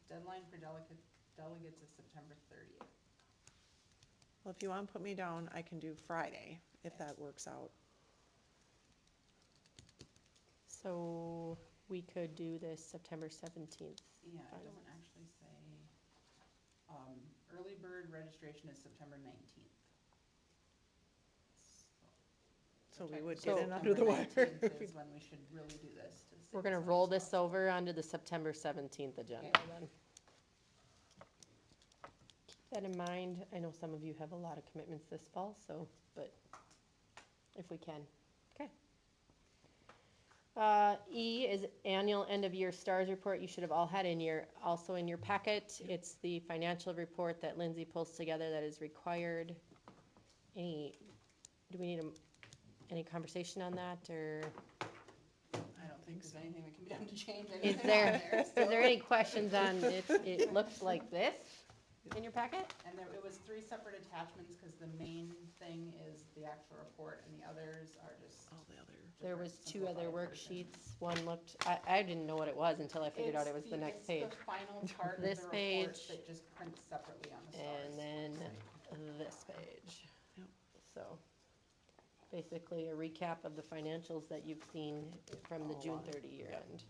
Deadline for delegates is September 30th. Well, if you want to put me down, I can do Friday, if that works out. So we could do this September 17th. Yeah, it Fine. doesn't actually say, early bird registration is September 19th. So we would get in under the wire. September 19th is when we should really do this. to We're save gonna as roll much as this possible. over onto the September 17th agenda Okay. then. Keep that in mind. I know some of you have a lot of commitments this fall, so, but if we can. Okay. E is annual end of year stars report. You should have all had also in your packet. It's the financial report that Lindsay pulls together that is required. Do we need any conversation on that, or I don't think there's anything that can be done to change is anything there, on there. is there any questions on it? It looks like this in your packet? And it was 3 separate attachments, because the main thing is the actual report, and the others are just. All the other. There was different 2 other simplified versions. worksheets. One looked, I didn't know what it was until I figured out it was the next It's page. the final part of the This report page. that just prints separately on the stars. And then this page. Yep. So, basically a recap of the financials that you've seen from the All June on it. 30 year end.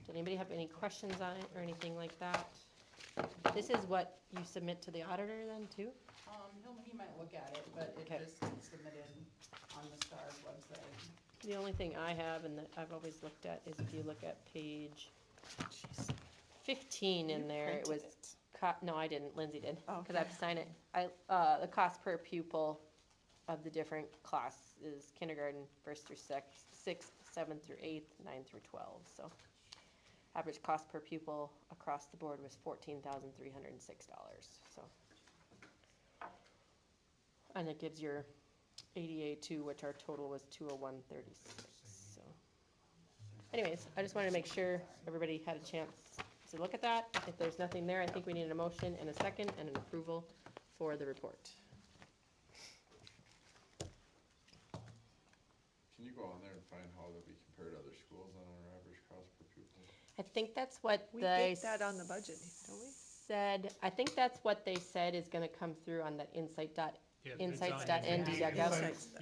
Did anybody have any questions on it or anything like that? This is what you submit to the auditor then too? He might look at it, but it Okay. just gets submitted on the STARS website. The only thing I have and that I've always looked at is if you look at page 15 in You there, it printed was, no, I didn't, Lindsay did, Oh, because I have okay. to sign it. The cost per pupil of the different classes, kindergarten, 1st through 6th, 7th through 8th, 9th through 12, so. Average cost per pupil across the board was $14,306, so. And it gives your ADA two, which our total was 201.36, so. Anyways, I just wanted to make sure everybody had a chance to look at that. If there's nothing there, I think we need a motion and a second and an approval for the report. Can you go on there and find how that we compare to other schools on our average cost per pupil? I think that's what We they get that on the budget, don't we? said, I think that's what they said is gonna come through on that insight.nd.gov. Insights,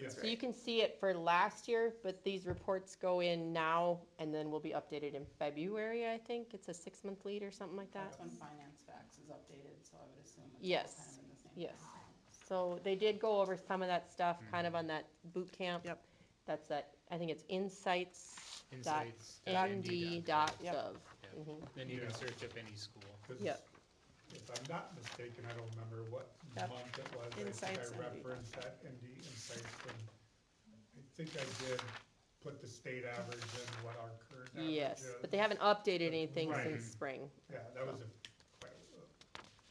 yes. So you can see it for last year, but these reports go in now and then will be updated in February, I think. It's a 6-month lead or something like that. That's when finance facts is updated, so I would assume it's all Yes. kind of in the same. Yes. timeframe. So they did go over some of that stuff, kind of on that boot camp. Yep. That's that, I think it's insights.nd.gov. Insights.nd.gov. Yep. Mhm. Then you can Yeah. search up any school. 'Cause Yep. if I'm not mistaken, I don't remember what Yep. month it was. I think Insights I ND. referenced that ND Insights, and I think I did put the state average and what our current average is. Yes, but they haven't updated anything Right. since spring. Yeah, that was quite,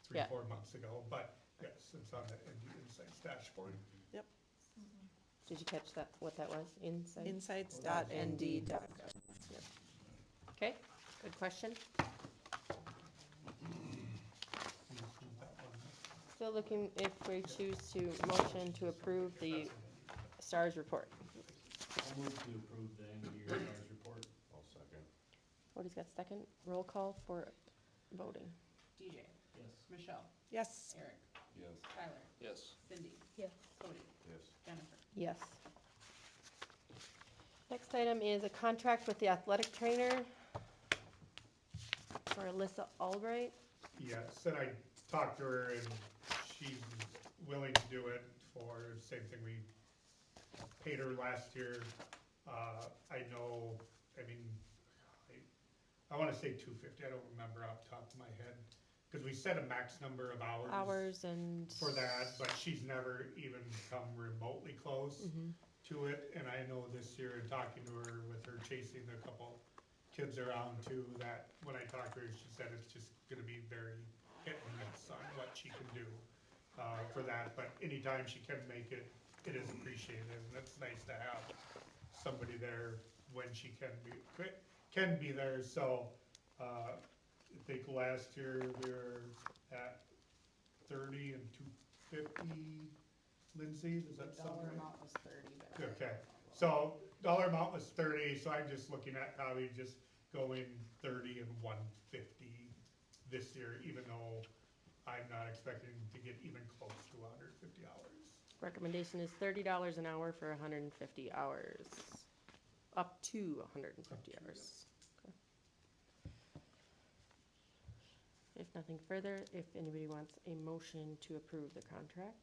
3, Yeah. 4 months ago, but yes, it's on the ND Insights dashboard. Did you catch that, what that was? Insight? Insights.nd.gov. Okay, good question. Still looking if we choose to motion to approve the STARS report. I'll move to approve the end of year STARS report. I'll second. Cody's got second. Roll call for voting. DJ, Yes. Michelle, Yes. Eric, Yes. Tyler, Yes. Cindy, Yes. Cody, Yes. Jennifer. Yes. Next item is a contract with the athletic trainer for Alyssa Albright. Yes, and I talked to her and she's willing to do it for the same thing we paid her last year. I know, I mean, I wanna say 250, I don't remember off the top of my head. Cause we set a max number of hours And. for that, but she's never even come remotely close Mhm. to it. And I know this year in talking to her, with her chasing a couple kids around too, that when I talked to her, she said it's just gonna be very hit and miss on what she can do for that. But anytime she can make it, it is appreciated, and it's nice to have somebody there when she can be there. So I think last year we were at 30 and 250. Lindsay, does that The sound dollar right? amount was 30, but. Okay, so dollar amount was 30, so I'm just looking at probably just going 30 and 150 this year, even though I'm not expecting to get even close to 150 hours. Recommendation is $30 an hour for 150 hours. Up to 150 Up to, hours. Okay. If nothing further, if anybody wants a motion to approve the contract.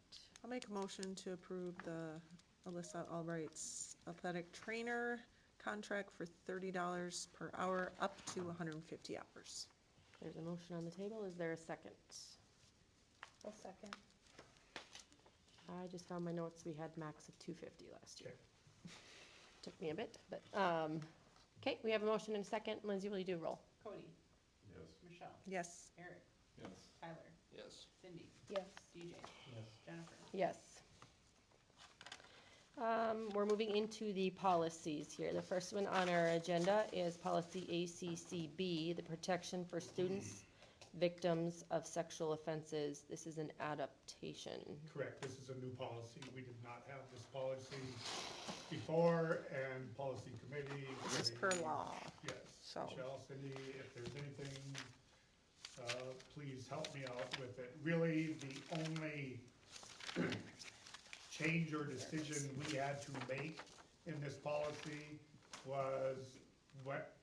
I'll make a motion to approve the Alyssa Albright's athletic trainer contract for $30 per hour, up to 150 hours. There's a motion on the table. Is there a second? I'll second. I just found my notes. We had max of 250 last year. Okay. Took me a bit, but, okay, we have a motion and a second. Lindsay, will you do roll? Cody, Yes. Michelle, Yes. Eric, Yes. Tyler, Yes. Cindy, Yes. DJ, Yes. Jennifer. Yes. We're moving into the policies here. The first one on our agenda is policy ACCB, the protection for students, victims of sexual offenses. This is an adaptation. Correct, this is a new policy. We did not have this policy before, and policy committee. This is per law. Yes, So- Michelle, Cindy, if there's anything, please help me out with it. Really, the only change or decision we had to make in this policy was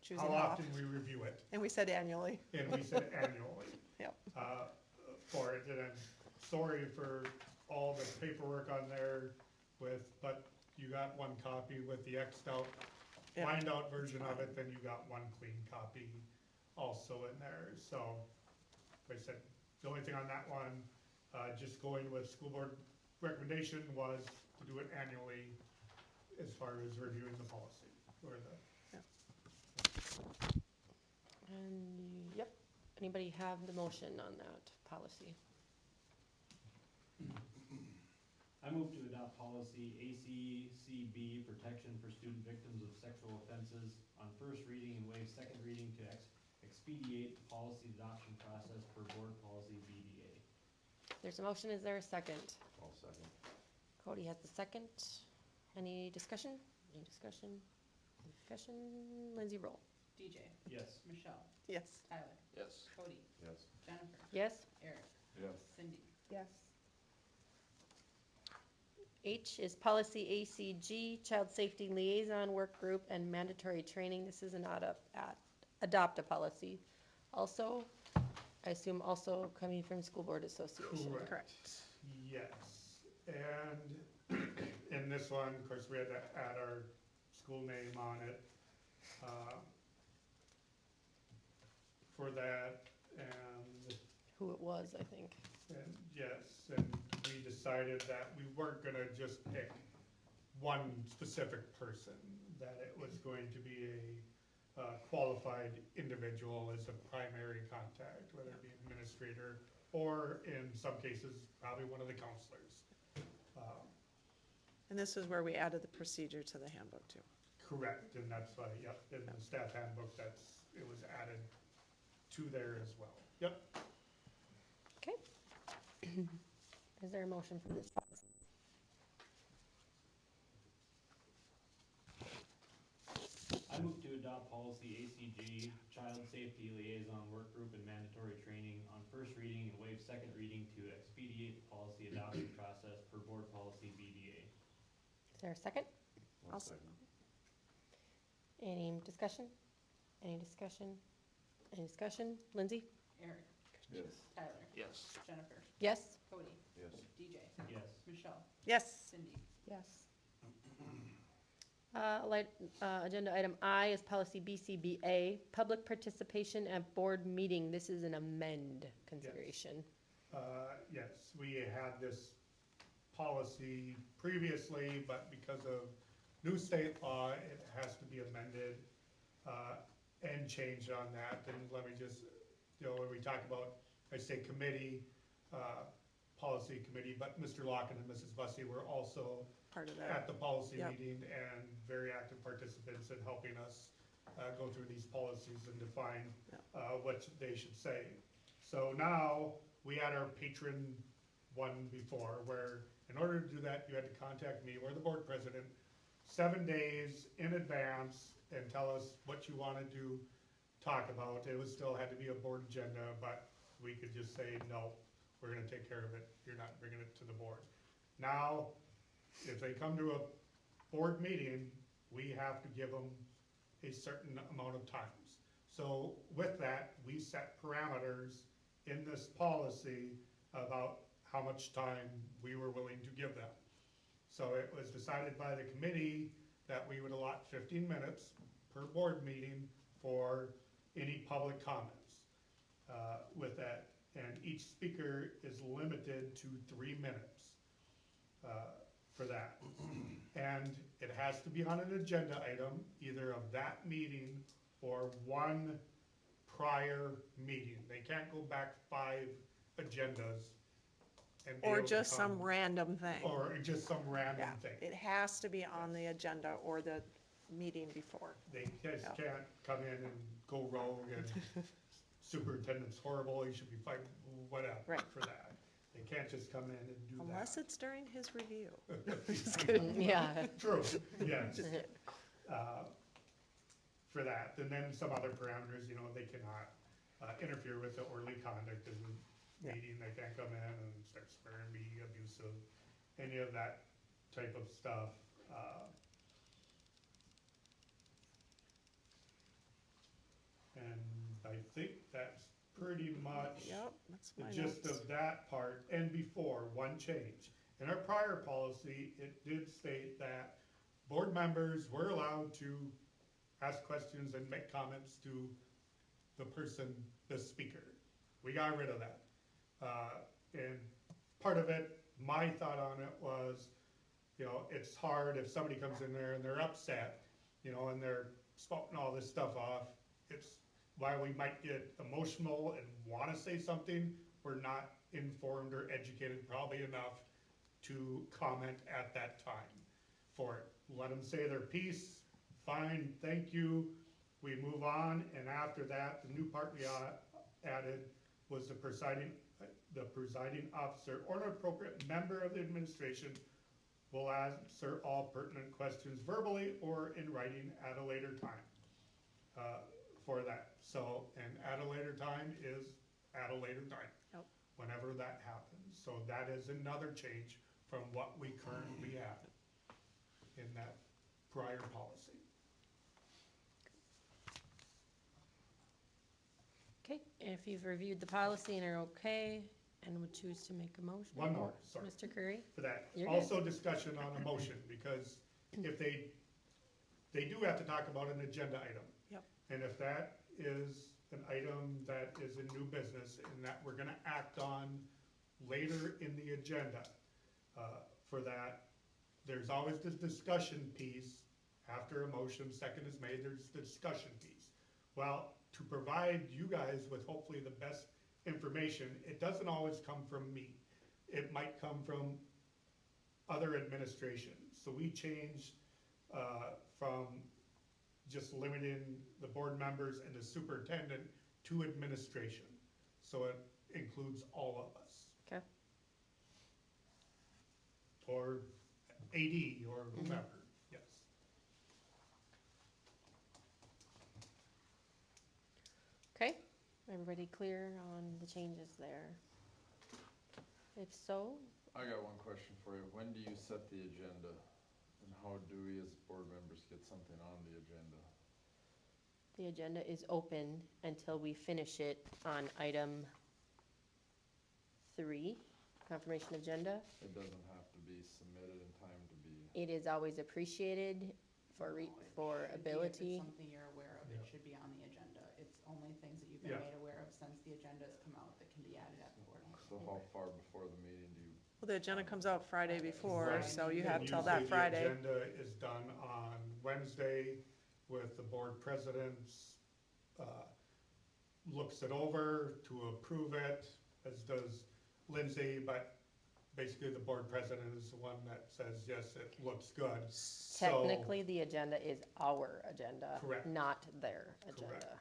Choosing how off. often we review it. And we said annually. And we said annually. Yep. For it, and I'm sorry for all the paperwork on there but you got one copy with the Xed out, Yep. lined out version of it, then you got one clean copy also in there, so, like I said, the only thing on that one, just going with school board recommendation was to do it annually as far as reviewing the policy, or the, And, yep, anybody have the motion on that policy? I move to adopt policy ACCB, protection for student victims of sexual offenses, on first reading and waive second reading to expedite the policy adoption process per board policy BDA. There's a motion. Is there a second? I'll second. Cody has the second. Any discussion? Any discussion? Any discussion? Lindsay, roll. DJ, Yes. Michelle, Yes. Tyler, Yes. Cody, Yes. Jennifer, Yes? Eric, Yes. Cindy. Yes. H is policy ACG, Child Safety Liaison Work Group and Mandatory Training. This is an adopt a policy. Also, I assume also coming from School Board Association. correct. Yes, and in this one, of course, we had to add our school name on it, for that, and Who it was, I think. And yes, and we decided that we weren't gonna just pick one specific person, that it was going to be a qualified individual as a primary contact, whether it be administrator, or in some cases, probably one of the counselors. And this is where we added the procedure to the handbook too. Correct, and that's why, yep, in the staff handbook, it was added to there as well. Yep. Okay. Is there a motion for this? I move to adopt policy ACG, Child Safety Liaison Work Group and mandatory training on first reading and waive second reading to expedite the policy adoption process per board policy BDA. Is there a second? I'll I'll second. Any discussion? Any discussion? Any discussion? Lindsay? Eric, Yes. Tyler, Yes. Jennifer, Yes? Cody, Yes. DJ, Yes. Michelle, Yes, Cindy. Yes. Agenda item I is policy BCBA, public participation at board meeting. This is an amend consideration. Yes, we had this policy previously, but because of new state law, it has to be amended and changed on that. And let me just, when we talk about, I say committee, policy committee, but Mr. Locken and Mrs. Bussey were also part of that. at the policy Yep. meeting and very active participants in helping us go through these policies and define what they should say. So now, we had our patron one before, where in order to do that, you had to contact me or the board president 7 days in advance and tell us what you wanted to talk about. It was still had to be a board agenda, but we could just say, no, we're gonna take care of it, you're not bringing it to the board. Now, if they come to a board meeting, we have to give them a certain amount of times. So with that, we set parameters in this policy about how much time we were willing to give them. So it was decided by the committee that we would allot 15 minutes per board meeting for any public comments with that. And each speaker is limited to 3 minutes for that. And it has to be on an agenda item, either of that meeting or one prior meeting. They can't go back 5 agendas and be Or able to just some come- random thing. Or just some Yeah, random thing. it has to be on the agenda or the meeting before. They just Yeah. can't come in and go rogue and superintendent's horrible, he should be fired, whatever, Right. for that. They can't just come in and do that. Unless it's during his review. Yeah. True, yes. For that, and then some other parameters, they cannot interfere with the orderly conduct of the Yeah. meeting, they can't come in and start swearing, be abusive, any of that type of stuff. And I think that's pretty much Yep, that's the my gist notes. of that part, and before, one change. In our prior policy, it did state that board members were allowed to ask questions and make comments to the person, the speaker. We got rid of that. And part of it, my thought on it was, it's hard if somebody comes in there and they're upset, and they're spouting all this stuff off. It's why we might get emotional and wanna say something, we're not informed or educated probably enough to comment at that time for it. Let them say their piece, fine, thank you, we move on, and after that, the new part we added was the presiding officer or an appropriate member of the administration will answer all pertinent questions verbally or in writing at a later time for that. So, and at a later time is at a later time. Yep. Whenever that happens. So that is another change from what we currently have in that prior policy. Okay, if you've reviewed the policy and are okay and would choose to make a motion. One more, sorry. Mr. Curry? For that. You're good. Also discussion on a motion, because if they do have to talk about an agenda item. Yep. And if that is an item that is in new business and that we're gonna act on later in the agenda, for that, there's always the discussion piece. After a motion, second is made, there's the discussion piece. Well, to provide you guys with hopefully the best information, it doesn't always come from me. It might come from other administration. So we changed, from just limiting the board members and the superintendent to administration. So it includes all of us. Okay. Or AD or whomever, yes. Okay, everybody clear on the changes there? If so, I got one question for you. When do you set the agenda? And how do we as board members get something on the agenda? the agenda is open until we finish it on item 3, confirmation agenda. It doesn't have to be submitted in time to be, It is always appreciated for No, it for should be. If ability. it's something you're aware of, it Yeah. should be on the agenda. It's only things that you've been Yeah. made aware of since the agenda has come out that can be added at the board meeting. so how far before the meeting do you? Well, the agenda comes out Friday before, Right. so you And have till usually that Friday. The agenda is done on Wednesday with the board presidents, looks it over to approve it, as does Lindsay, but basically the board president is the one that says, yes, it looks good. So- Technically, the agenda is our agenda, Correct. not their agenda.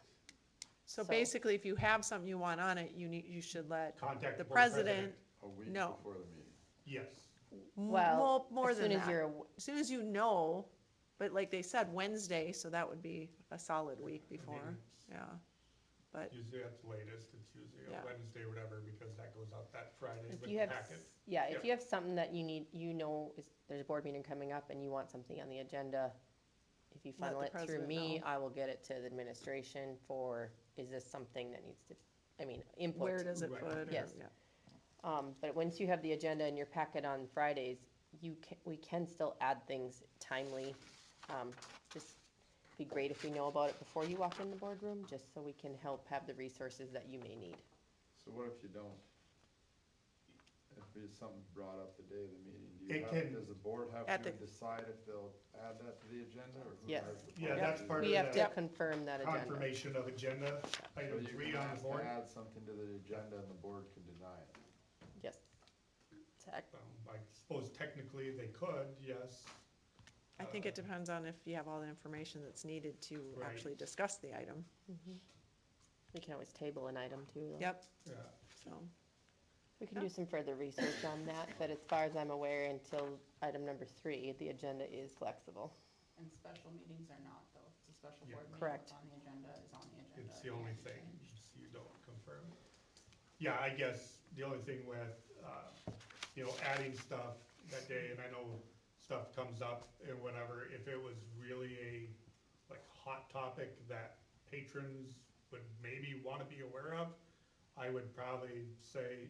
So So- basically, if you have something you want on it, you should let Contact the the board president, A week No. before the meeting? Yes, Well, more as than soon as that. you're, As soon as you know, but like they said, Wednesday, so that would be a solid week before, mean, yeah. But, usually at the latest, it's usually a Yeah. Wednesday or whatever, because that goes out that Friday if with you the have, packet. yeah, if Yep. you have something that you need, there's a board meeting coming up and you want something on the agenda, if you Let funnel the it through president me, know. I will get it to the administration for, is this something that needs to, input. where does it Right. put, or, Yes. yeah. But once you have the agenda in your packet on Fridays, we can still add things timely. Just be great if we know about it before you walk in the boardroom, just so we can help have the resources that you may need. So what if you don't? If it's something brought up the day of the meeting, does the board have At to the- decide if they'll add that to the agenda, or who Yes. has the? Yeah, power that's to part do of We that? have the to confirm that agenda. Confirmation of agenda, So item you 3 can on the ask board. to add something to the agenda and the board can deny it. Yes. I suppose technically they could, yes. I think it depends on if you have all the information that's needed to Right. actually discuss the item. We can always table an item too. though. Yep, Yeah, so, We can do some further research on that, but as far as I'm aware, until item number 3, the agenda is flexible. And special meetings are not, though. If it's a special Yeah. board meeting, Correct. what's on the agenda is on the agenda. it's the It only can't be thing, changed. so you don't confirm it. Yeah, I guess the only thing with, adding stuff that day, and I know stuff comes up and whatever, if it was really a, hot topic that patrons would maybe wanna be aware of, I would probably say,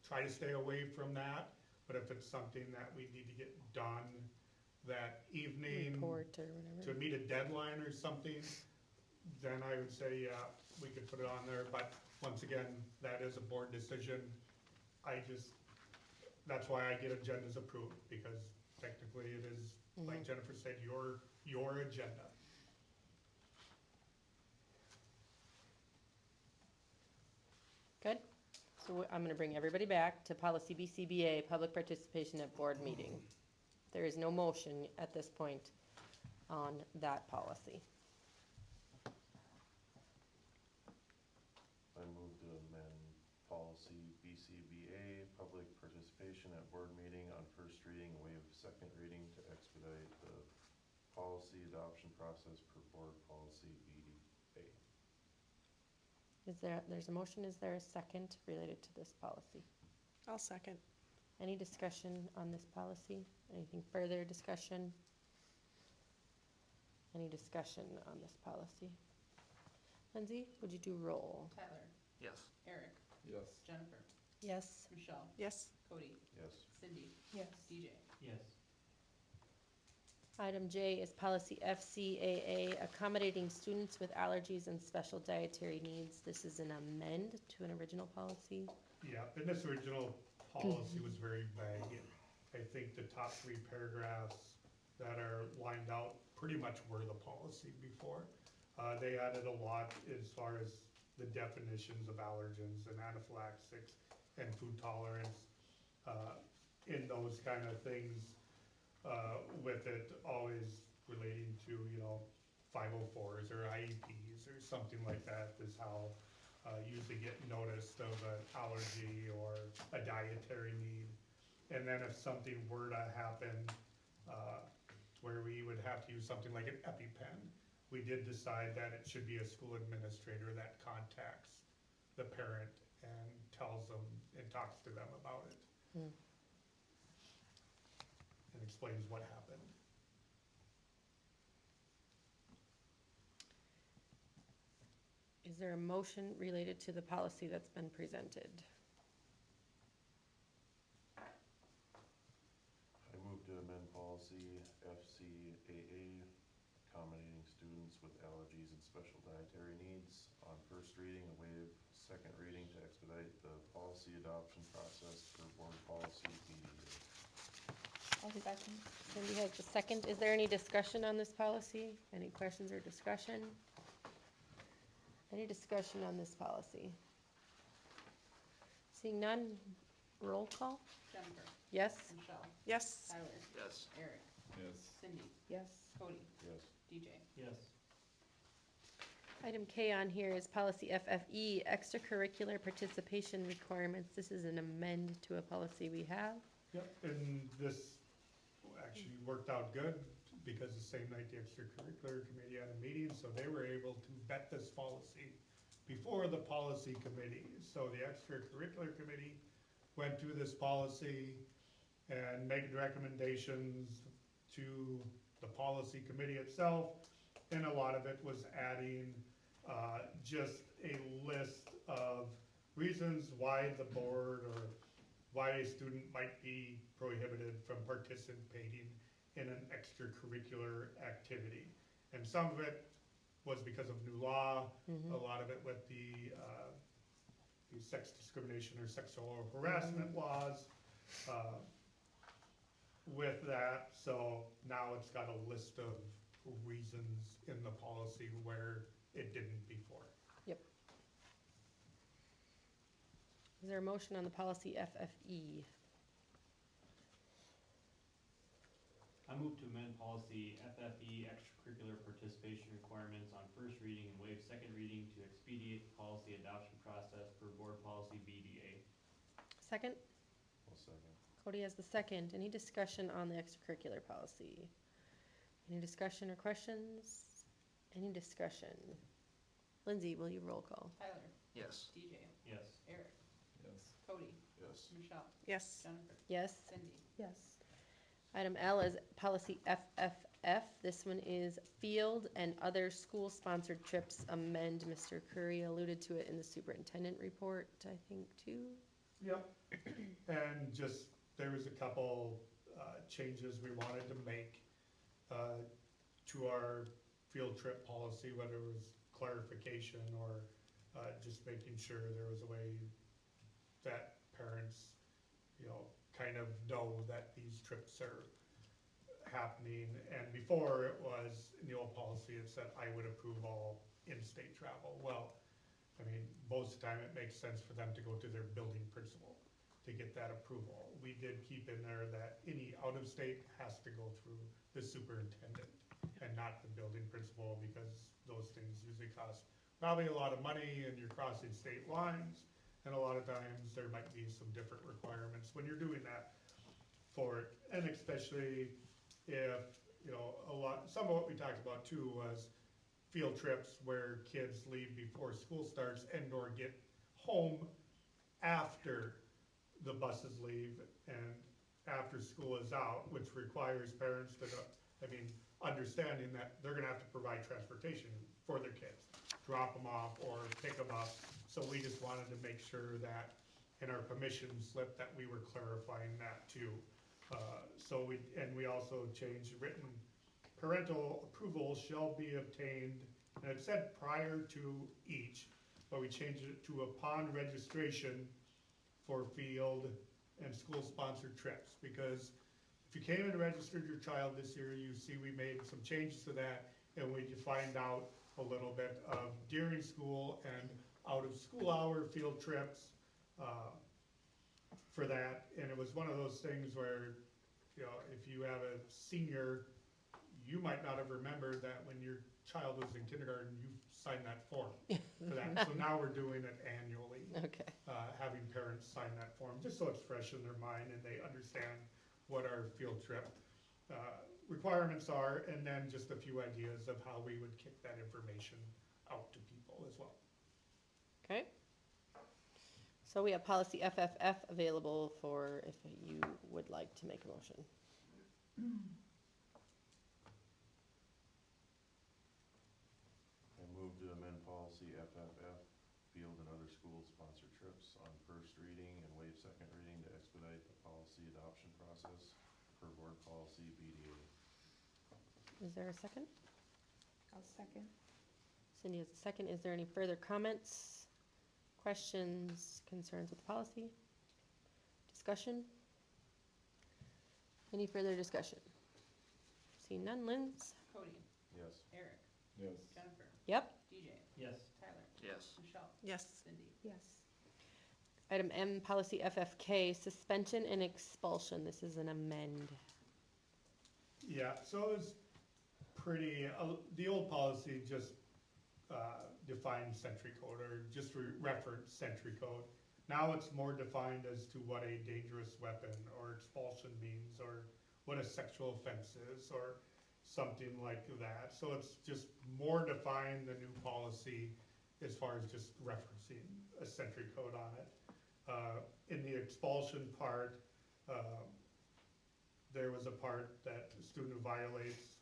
try to stay away from that, but if it's something that we need to get done that evening Report or to whatever. meet a deadline or something, then I would say, yeah, we could put it on there, but once again, that is a board decision. That's why I get agendas approved, because technically it is, like Jennifer said, your agenda. Good. So I'm gonna bring everybody back to policy BCBA, public participation at board meeting. There is no motion at this point on that policy. I move to amend policy BCBA, public participation at board meeting on first reading, waive second reading to expedite the policy adoption process per board policy BDA. There's a motion, is there a second related to this policy? I'll second. Any discussion on this policy? Anything further discussion? Any discussion on this policy? Lindsay, would you do roll? Tyler, Yes. Eric, Yes. Jennifer, Yes. Michelle, Yes, Cody, Yes. Cindy, Yes. DJ. Yes. Item J is policy FCAA, accommodating students with allergies and special dietary needs. This is an amend to an original policy. Yeah, and this original policy was very vague. I think the top 3 paragraphs that are lined out pretty much were the policy before. They added a lot as far as the definitions of allergens and anaphylaxis and food tolerance, in those kind of things. with it always relating to, 504s or IEPs or something like that is how usually get noticed of an allergy or a dietary need. And then if something were to happen where we would have to use something like an EpiPen, we did decide that it should be a school administrator that contacts the parent and tells them and talks to them about it. Hmm. And explains what happened. Is there a motion related to the policy that's been presented? I move to amend policy FCAA, accommodating students with allergies and special dietary needs on first reading and waive second reading to expedite the policy adoption process for board policy BDA. I'll do that. Cindy has the second. Is there any discussion on this policy? Any questions or discussion? Any discussion on this policy? Seeing none, roll call? Jennifer, Yes? Michelle, Yes. Tyler, Yes. Eric, Yes. Cindy, Yes. Cody, Yes. DJ. Yes. Item K on here is policy FFE, extracurricular participation requirements. This is an amend to a policy we have. Yep, and this actually worked out good because the same night the extracurricular committee had a meeting, so they were able to vet this policy before the policy committee. So the extracurricular committee went through this policy and made recommendations to the policy committee itself. And a lot of it was adding just a list of reasons why the board or why a student might be prohibited from participating in an extracurricular activity. And some of it was because of new law, a lot of it with the sex discrimination or sexual harassment laws with that. So now it's got a list of reasons in the policy where it didn't before. Is there a motion on the policy FFE? I move to amend policy FFE, extracurricular participation requirements on first reading and waive second reading to expedite the policy adoption process per board policy BDA. Second? I'll second. Cody has the second. Any discussion on the extracurricular policy? Any discussion or questions? Any discussion? Lindsay, will you roll call? Tyler, Yes. DJ, Yes. Eric, Yes. Cody, Yes. Michelle, Yes. Jennifer, Yes? Cindy. Yes. Item L is policy FFF. This one is field and other school-sponsored trips amend. Mr. Curry alluded to it in the superintendent report, I think, too. Yep, and just, there was a couple changes we wanted to make to our field trip policy, whether it was clarification or just making sure there was a way that parents, kind of know that these trips are happening. And before it was, in the old policy, it said I would approve all in-state travel. Well, I mean, most of the time it makes sense for them to go to their building principal to get that approval. We did keep in there that any out-of-state has to go through the superintendent and not the building principal, because those things usually cost probably a lot of money and you're crossing state lines. And a lot of times there might be some different requirements when you're doing that for it. And especially if, some of what we talked about too was field trips where kids leave before school starts and or get home after the buses leave and after school is out, which requires parents to, understanding that they're gonna have to provide transportation for their kids, drop them off or pick them up. So we just wanted to make sure that in our permission slip that we were clarifying that too. We also changed written parental approval shall be obtained, and it said prior to each, but we changed it to upon registration for field and school-sponsored trips. Because if you came and registered your child this year, you see we made some changes to that, and we find out a little bit of during school and out of school hour field trips for that. And it was one of those things where, You know, if you have a senior, you might not have remembered that when your child was in kindergarten, you signed that form for that. So now we're doing it annually, Okay. having parents sign that form, just so it's fresh in their mind and they understand what our field trip requirements are, and then just a few ideas of how we would kick that information out to people as well. Okay. So we have policy FFF available for if you would like to make a motion. I move to amend policy FFF, field and other school-sponsored trips on first reading and waive second reading to expedite the policy adoption process per board policy BDA. Is there a second? I'll second. Cindy has a second. Is there any further comments, questions, concerns with the policy? Discussion? Any further discussion? Seeing none. Linz? Cody, Yes. Eric, Yes. Jennifer, Yep. DJ, Yes. Tyler, Yes. Michelle, Yes. Cindy. Yes. Item M, policy FFK, suspension and expulsion. This is an amend. Yeah, so it was pretty, the old policy just defined century code, or just referenced century code. Now it's more defined as to what a dangerous weapon or expulsion means, or what a sexual offense is, or something like that. So it's just more defined, the new policy, as far as just referencing a century code on it. In the expulsion part, there was a part that a student who violates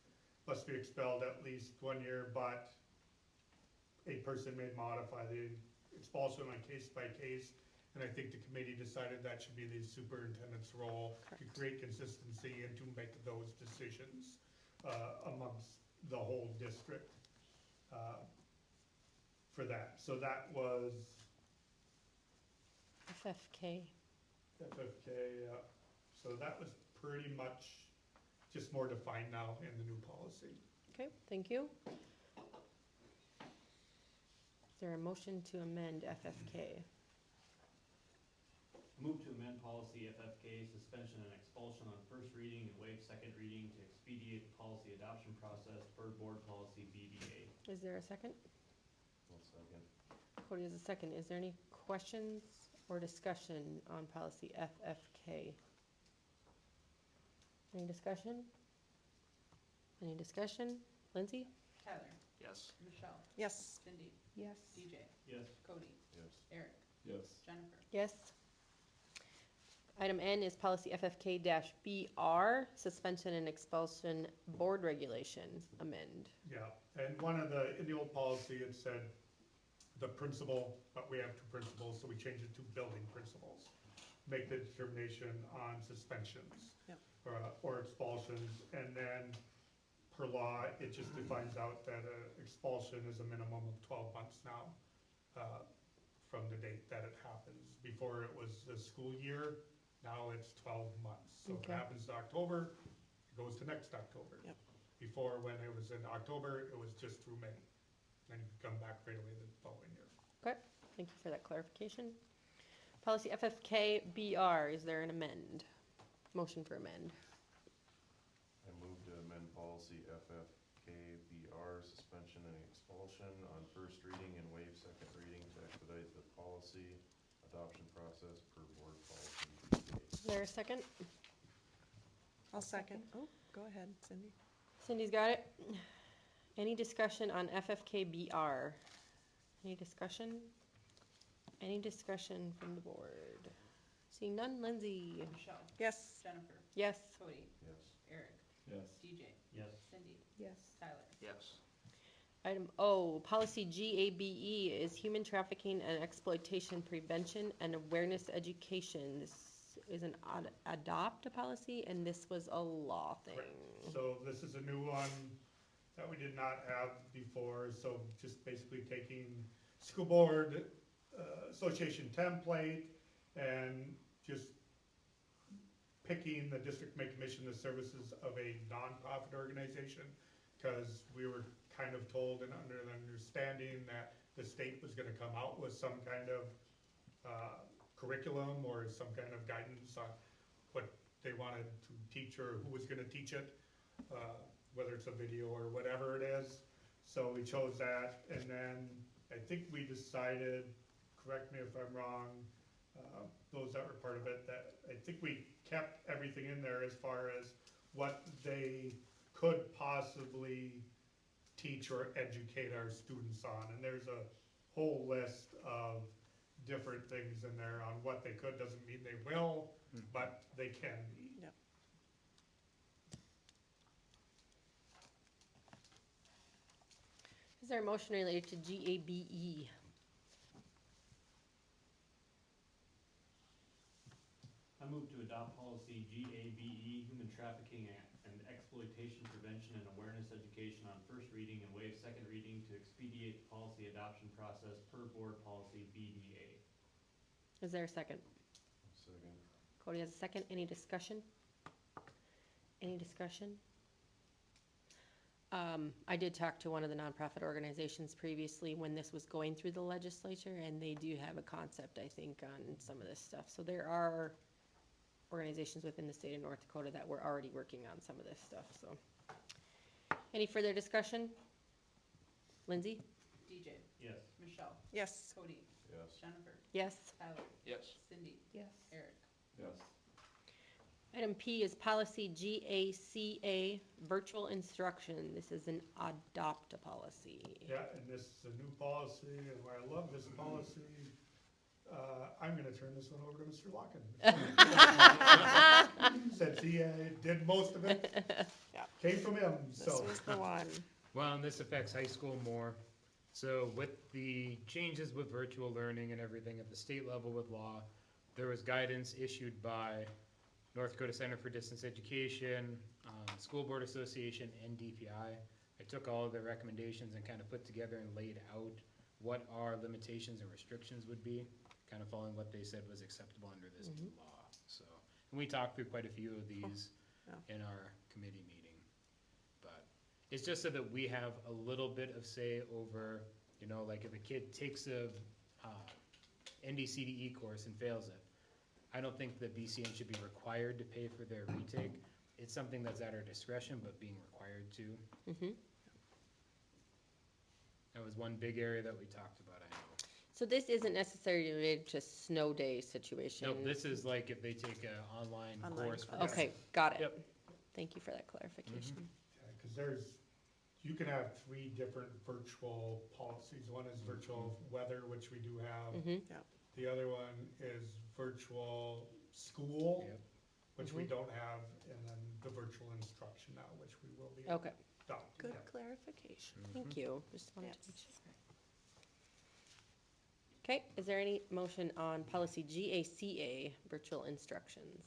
must be expelled at least 1 year, but a person may modify the expulsion on case by case. And I think the committee decided that should be the superintendent's role to create consistency and to make those decisions amongst the whole district for that. So that was FFK. FFK, so that was pretty much just more defined now in the new policy. Okay, thank you. Is there a motion to amend FFK? Move to amend policy FFK, suspension and expulsion on first reading and waive second reading to expedite the policy adoption process per board policy BDA. Is there a second? One second. Cody has a second. Is there any questions or discussion on policy FFK? Any discussion? Any discussion? Lindsay? Tyler, Yes. Michelle, Yes. Cindy, Yes. DJ, Yes. Cody, Yes. Eric, Yes. Jennifer. Yes. Item N is policy FFK-BR, suspension and expulsion board regulation amend. Yeah, and one of in the old policy, it said the principal, but we have two principals, so we changed it to building principals. Make the determination on suspensions. Yep. Or expulsions, and then per law, it just defines out that expulsion is a minimum of 12 months now, from the date that it happens. Before it was the school year, now it's 12 months. So if it Okay. happens in October, it goes to next October. Yep. Before, when it was in October, it was just through May. Then you could come back right away the following year. Thank you for that clarification. Policy FFK-BR, is there an amend? Motion for amend. I move to amend policy FFK-BR, suspension and expulsion on first reading and waive second reading to expedite the policy adoption process per board policy BDA. Is there a second? I'll second. Oh, go ahead, Cindy. Cindy's got it. Any discussion on FFK-BR? Any discussion? Any discussion from the board? Seeing none, Lindsay? Michelle, Yes. Jennifer, Yes. Cody, Yes. Eric, Yes. DJ, Yes. Cindy, Yes. Tyler. Yes. Item O, policy GABE is human trafficking and exploitation prevention and awareness education. This is an adopt a policy, and this was a law thing. So this is a new one that we did not have before, so just basically taking school board association template and just picking the district may commission the services of a nonprofit organization, because we were kind of told and under the understanding that the state was gonna come out with some kind of curriculum or some kind of guidance on what they wanted to teach or who was gonna teach it, whether it's a video or whatever it is. So we chose that, and then I think we decided, correct me if I'm wrong, those that were part of it, that I think we kept everything in there as far as what they could possibly teach or educate our students on. And there's a whole list of different things in there on what they could. Doesn't mean they will, but they can be. Yep. Is there a motion related to GABE? I move to adopt policy GABE, human trafficking and exploitation prevention and awareness education on first reading and waive second reading to expedite the policy adoption process per board policy BDA. Is there a second? Second. Cody has a second. Any discussion? Any discussion? I did talk to one of the nonprofit organizations previously when this was going through the legislature, and they do have a concept, I think, on some of this stuff. So there are organizations within the state of North Dakota that were already working on some of this stuff, so. Any further discussion? Lindsay? DJ, Yes. Michelle, Yes. Cody, Yes. Jennifer, Yes. Tyler, Yes. Cindy, Yes. Eric. Yes. Item P is policy GACA, virtual instruction. This is an adopt policy. Yeah, and this is a new policy, and where I love this policy, I'm gonna turn this one over to Mr. Locken. Since he did most of it, Yeah. came from him, This so. was the one. Well, and this affects high school more. So with the changes with virtual learning and everything at the state level with law, there was guidance issued by North Dakota Center for Distance Education, School Board Association, and DPI. I took all of their recommendations and kind of put together and laid out what our limitations and restrictions would be, kind of following what they said was acceptable under this new law. So, and we talked through quite a few of these Yeah. in our committee meeting. But it's just so that we have a little bit of say over, you know, like if a kid takes a NDCDE course and fails it, I don't think the BCN should be required to pay for their retake. It's something that's at our discretion, but being required to. Mhm. That was one big area that we talked about, I know. So this isn't necessarily related to snow day situation? Nope, this is like if they take an online Online course. course. Okay, got it. Yep. Thank you for that clarification. Yeah, cause there's, you can have 3 different virtual policies. One is virtual weather, which we do have. Mhm. The other one is virtual school, Yep. which we don't have, and then the virtual instruction now, which we will be Okay, adopting. Good clarification. thank you. Just wanted to Yes. make sure. Okay, is there any motion on policy GACA, virtual instructions?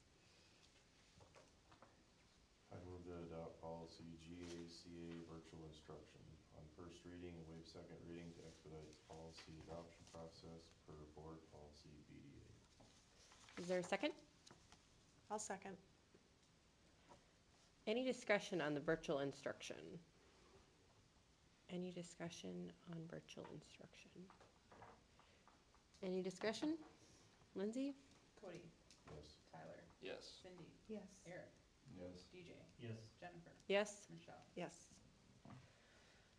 I move to adopt policy GACA, virtual instruction, on first reading and waive second reading to expedite its policy adoption process per board policy BDA. Is there a second? I'll second. Any discussion on the virtual instruction? Any discussion on virtual instruction? Any discussion? Lindsay? Cody, Yes. Tyler, Yes. Cindy, Yes. Eric, Yes. DJ, Yes. Jennifer, Yes. Michelle. Yes.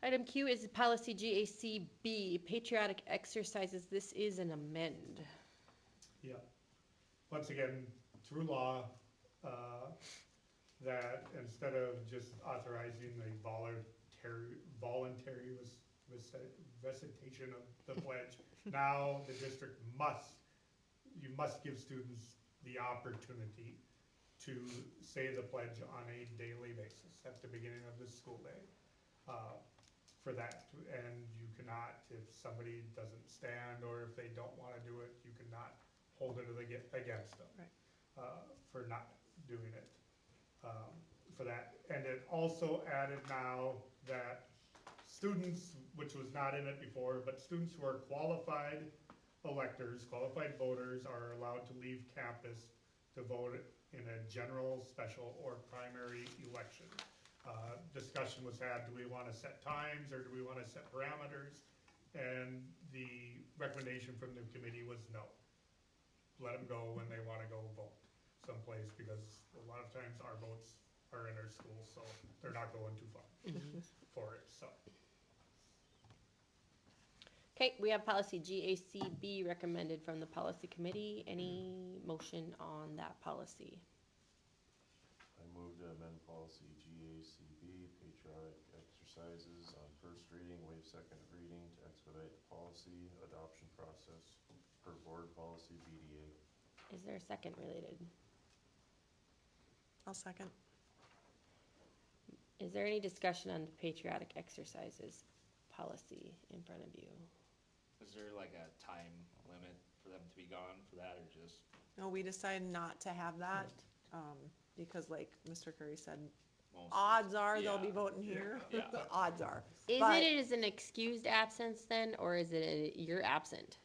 Item Q is policy GACB, patriotic exercises. This is an amend. Yeah. Once again, through law, that instead of just authorizing the voluntary recitation of the pledge, now the district you must give students the opportunity to say the pledge on a daily basis at the beginning of the school day. For that, and you cannot, if somebody doesn't stand or if they don't wanna do it, you cannot hold it against them. Right. For not doing it, for that. And it also added now that students, which was not in it before, but students who are qualified electors, qualified voters, are allowed to leave campus to vote in a general, special, or primary election. Discussion was had, do we wanna set times, or do we wanna set parameters? And the recommendation from the committee was no. Let them go when they wanna go vote. someplace, because a lot of times our boats are in our schools, so they're not going too far for it, so. Okay, we have policy GACB recommended from the policy committee. Any motion on that policy? I move to amend policy GACB, patriotic exercises on first reading, waive second reading to expedite the policy adoption process per board policy BDA. Is there a second related? I'll second. Is there any discussion on the patriotic exercises policy in front of you? Is there like a time limit for them to be gone for that, or just? No, we decided not to have that, because like Mr. Curry said, most- odds are they'll be Yeah. voting here. Yeah. The odds are. Is But- it as an excused absence then, or is it you're absent?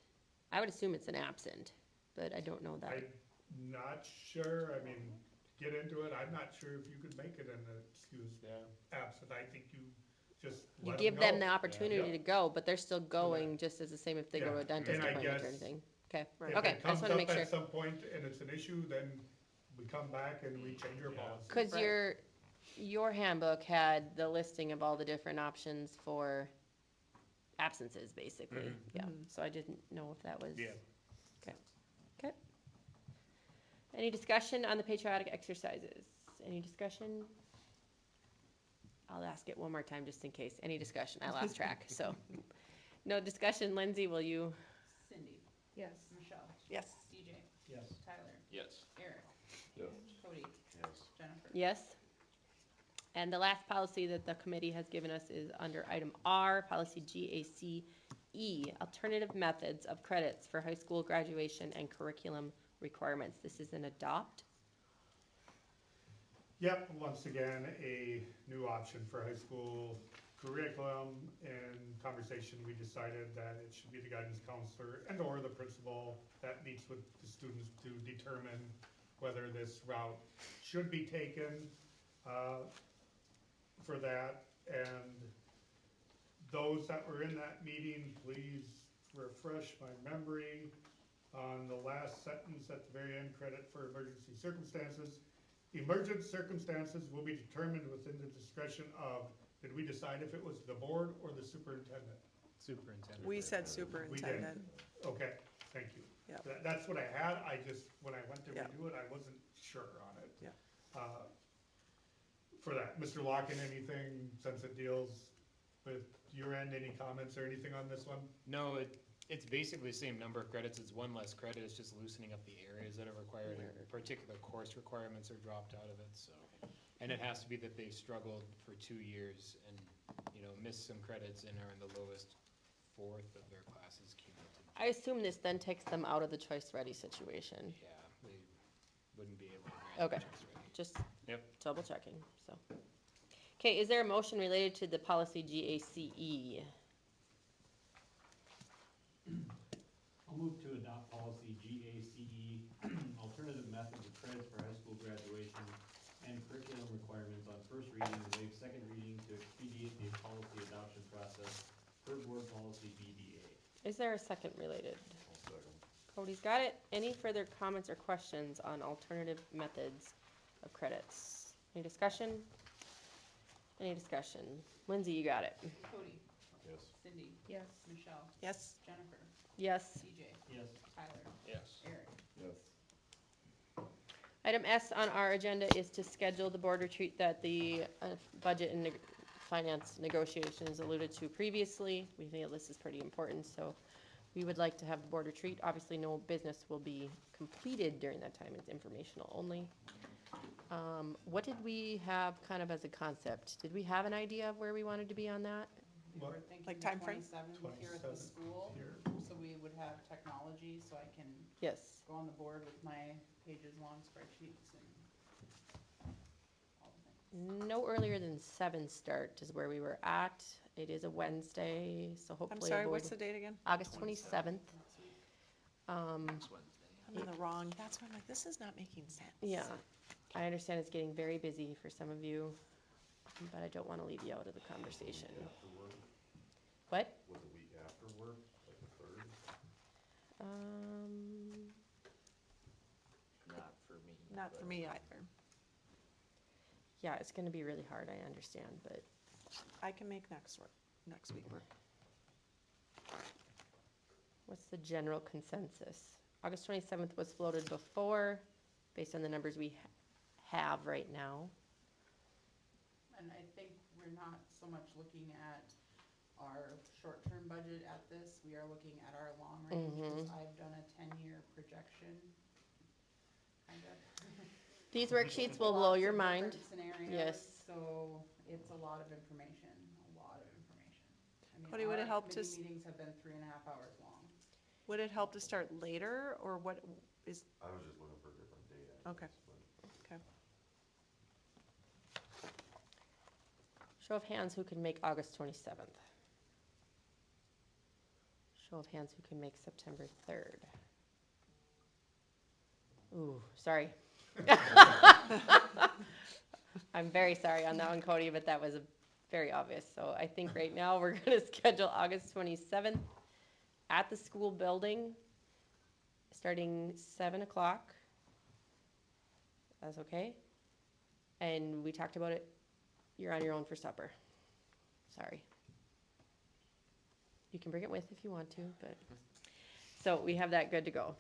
I would assume it's an absent, but I don't know that. I'm not sure, I mean, get into it, I'm not sure if you could make it an excused absent, I think you just You let give them go. the opportunity Yeah. to go, but they're still going just as the same if they go to Yeah, a dentist and I appointment or guess anything. Okay, Right. If okay, it I just comes wanna up make sure. at some point and it's an issue, then we come back and we change our Yeah. policy. Cause Right. your handbook had the listing of all the different options for absences, basically, yeah, Mhm. so I didn't know if that was. Yeah. Okay. Any discussion on the patriotic exercises? Any discussion? I'll ask it one more time just in case. Any discussion? I lost track, so. No discussion. Lindsay, will you? Cindy, Yes. Michelle, Yes. DJ, Yes. Tyler, Yes. Eric, Yes. Cody, Yes. Jennifer. Yes. And the last policy that the committee has given us is under item R, policy GACE, alternative methods of credits for high school graduation and curriculum requirements. This is an adopt. Yep, once again, a new option for high school curriculum. In conversation, we decided that it should be the guidance counselor and or the principal that meets with the students to determine whether this route should be taken for that. And those that were in that meeting, please refresh my memory on the last sentence at the very end, credit for emergency circumstances. Emergent circumstances will be determined within the discretion of, did we decide if it was the board or the superintendent? Superintendent. We said We superintendent. did, okay, thank you. Yep. That's what I had, I just, when I went to Yep. redo it, I wasn't sure on it. Yep. For that, Mr. Locken, anything, since it deals with your end, any comments or anything on this one? No, it's basically the same number of credits, it's one less credit, it's just loosening up the areas that are required, and particular course requirements are dropped out of it, so. And it has to be that they've struggled for 2 years and, missed some credits and are in the lowest fourth of their classes cumulative. I assume this then takes them out of the choice ready situation. Yeah, they wouldn't be able to grant Okay. choice ready. Just Yep. double checking, so. Okay, is there a motion related to the policy GACE? I'll move to adopt policy GACE, alternative methods of credits for high school graduation and curriculum requirements on first reading and waive second reading to expedite the policy adoption process per board policy BDA. Is there a second related? I'll second. Cody's got it. Any further comments or questions on alternative methods of credits? Any discussion? Any discussion? Lindsay, you got it. Cody, Yes. Cindy, Yes. Michelle, Yes. Jennifer, Yes. DJ, Yes. Tyler, Yes. Eric. Yes. Item S on our agenda is to schedule the board retreat that the budget and finance negotiations alluded to previously. We feel this is pretty important, so we would like to have the board retreat. Obviously, no business will be completed during that time. It's informational only. What did we have kind of as a concept? Did we have an idea of where we wanted to be on that? We What? were thinking Like the timeframe? 27th here at the 27th school, here. so we would have technology, so I can Yes. go on the board with my pages-long spreadsheets and all the things. No earlier than 7 start is where we were at. It is a Wednesday, so hopefully. I'm sorry, a board- what's the date again? August 27th. Next week. Next Wednesday. I'm in the wrong, that's why I'm like, this is not making sense. Yeah, I understand it's getting very busy for some of you, but I don't want to leave you out of the conversation. After work, What? would the week after work, like the third? Um, Not for me. Not Not for me either. Yeah, it's gonna be really hard, I understand, but I can make next week work. what's the general consensus? August 27th was floated before, based on the numbers we have right now. And I think we're not so much looking at our short-term budget at this, we are looking at our long range, because I've done a 10-year projection, kind of. These worksheets will blow Lots your of mind. different scenarios, Yes. So it's a lot of information, a lot of information. I mean, Cody, would it our help to committee meetings have been 3.5 hours long. Would it help to start later, or what is, I was just looking for a different date. I Okay. guess, but- okay. Show of hands, who can make August 27th? Show of hands, who can make September 3rd? Ooh, sorry. I'm very sorry on that one, Cody, but that was very obvious. So I think right now we're gonna schedule August 27th at the school building, starting 7 o'clock. That's okay? And we talked about it, you're on your own for supper. Sorry. You can bring it with if you want to, but, so we have that good to go.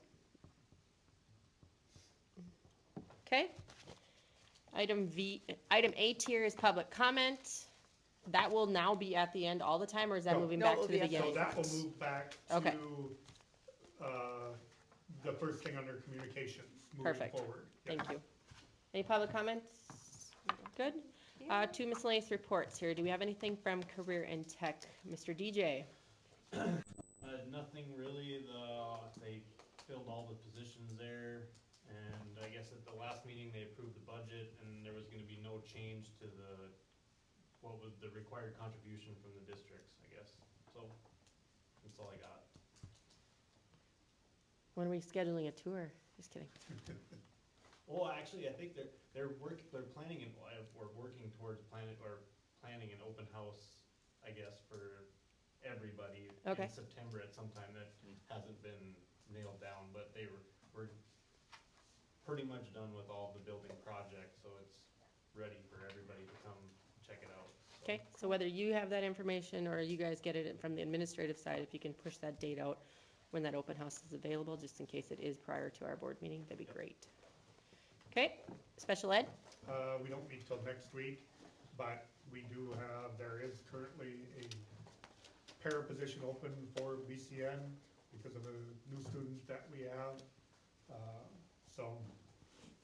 Okay? Item A tier is public comment. That will now be at the end all the time, or is that No. moving No, back it'll to the be at the So beginning? that will move back Okay. to, the first thing under communications, moving Perfect. forward. Yeah. Thank you. Any public comments? Good. Two miscellaneous reports here. Do we have anything from Career and Tech? Mr. DJ? Nothing really, they filled all the positions there, and I guess at the last meeting, they approved the budget, and there was gonna be no change to what was the required contribution from the districts, I guess, so, that's all I got. When are we scheduling a tour? Just kidding. Well, actually, I think they're planning and, we're working towards planning an open house, I guess, for everybody Okay. in September at some time. That hasn't been nailed down, but we're pretty much done with all the building projects, so it's ready for everybody to come check it out. So. Okay, so whether you have that information or you guys get it from the administrative side, if you can push that date out when that open house is available, just in case it is prior to our board meeting, that'd be great. Okay, special ed? We don't meet till next week, but there is currently a para position open for BCN because of a new student that we have. So,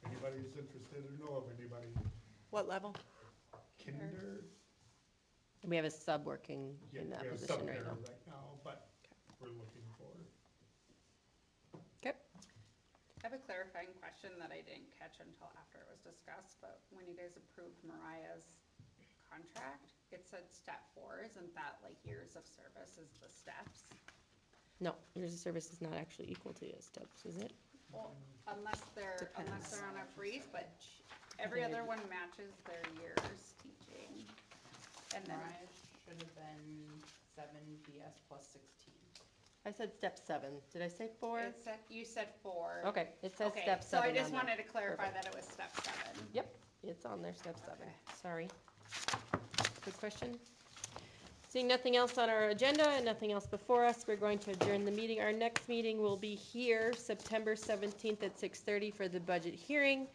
if anybody's interested or know of anybody, What level? kinder, And we have a sub working yeah, in that we have position some right there now. right now, but we're looking for. Okay, I have a clarifying question that I didn't catch until after it was discussed, but when you guys approved Mariah's contract, it said step 4, isn't that like years of service is the steps? no, years of service is not actually equal to steps, is it? Well, unless they're Depends. on a freeze, but every other one matches their years teaching. And then, Mariah should have been 7 PS plus 16. I said step 7. Did I say 4? it said, you said 4. Okay, it says Okay, step so 7 I just on there. wanted to clarify Perfect. that it was step 7. Yep, it's on there, step 7. Okay. Sorry. Good question. Seeing nothing else on our agenda and nothing else before us, we're going to adjourn the meeting. Our next meeting will be here, September 17th at 6:30 for the budget hearing,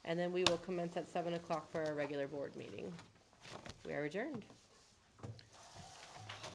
and then we will commence at 7 o'clock for our regular board meeting. We are adjourned.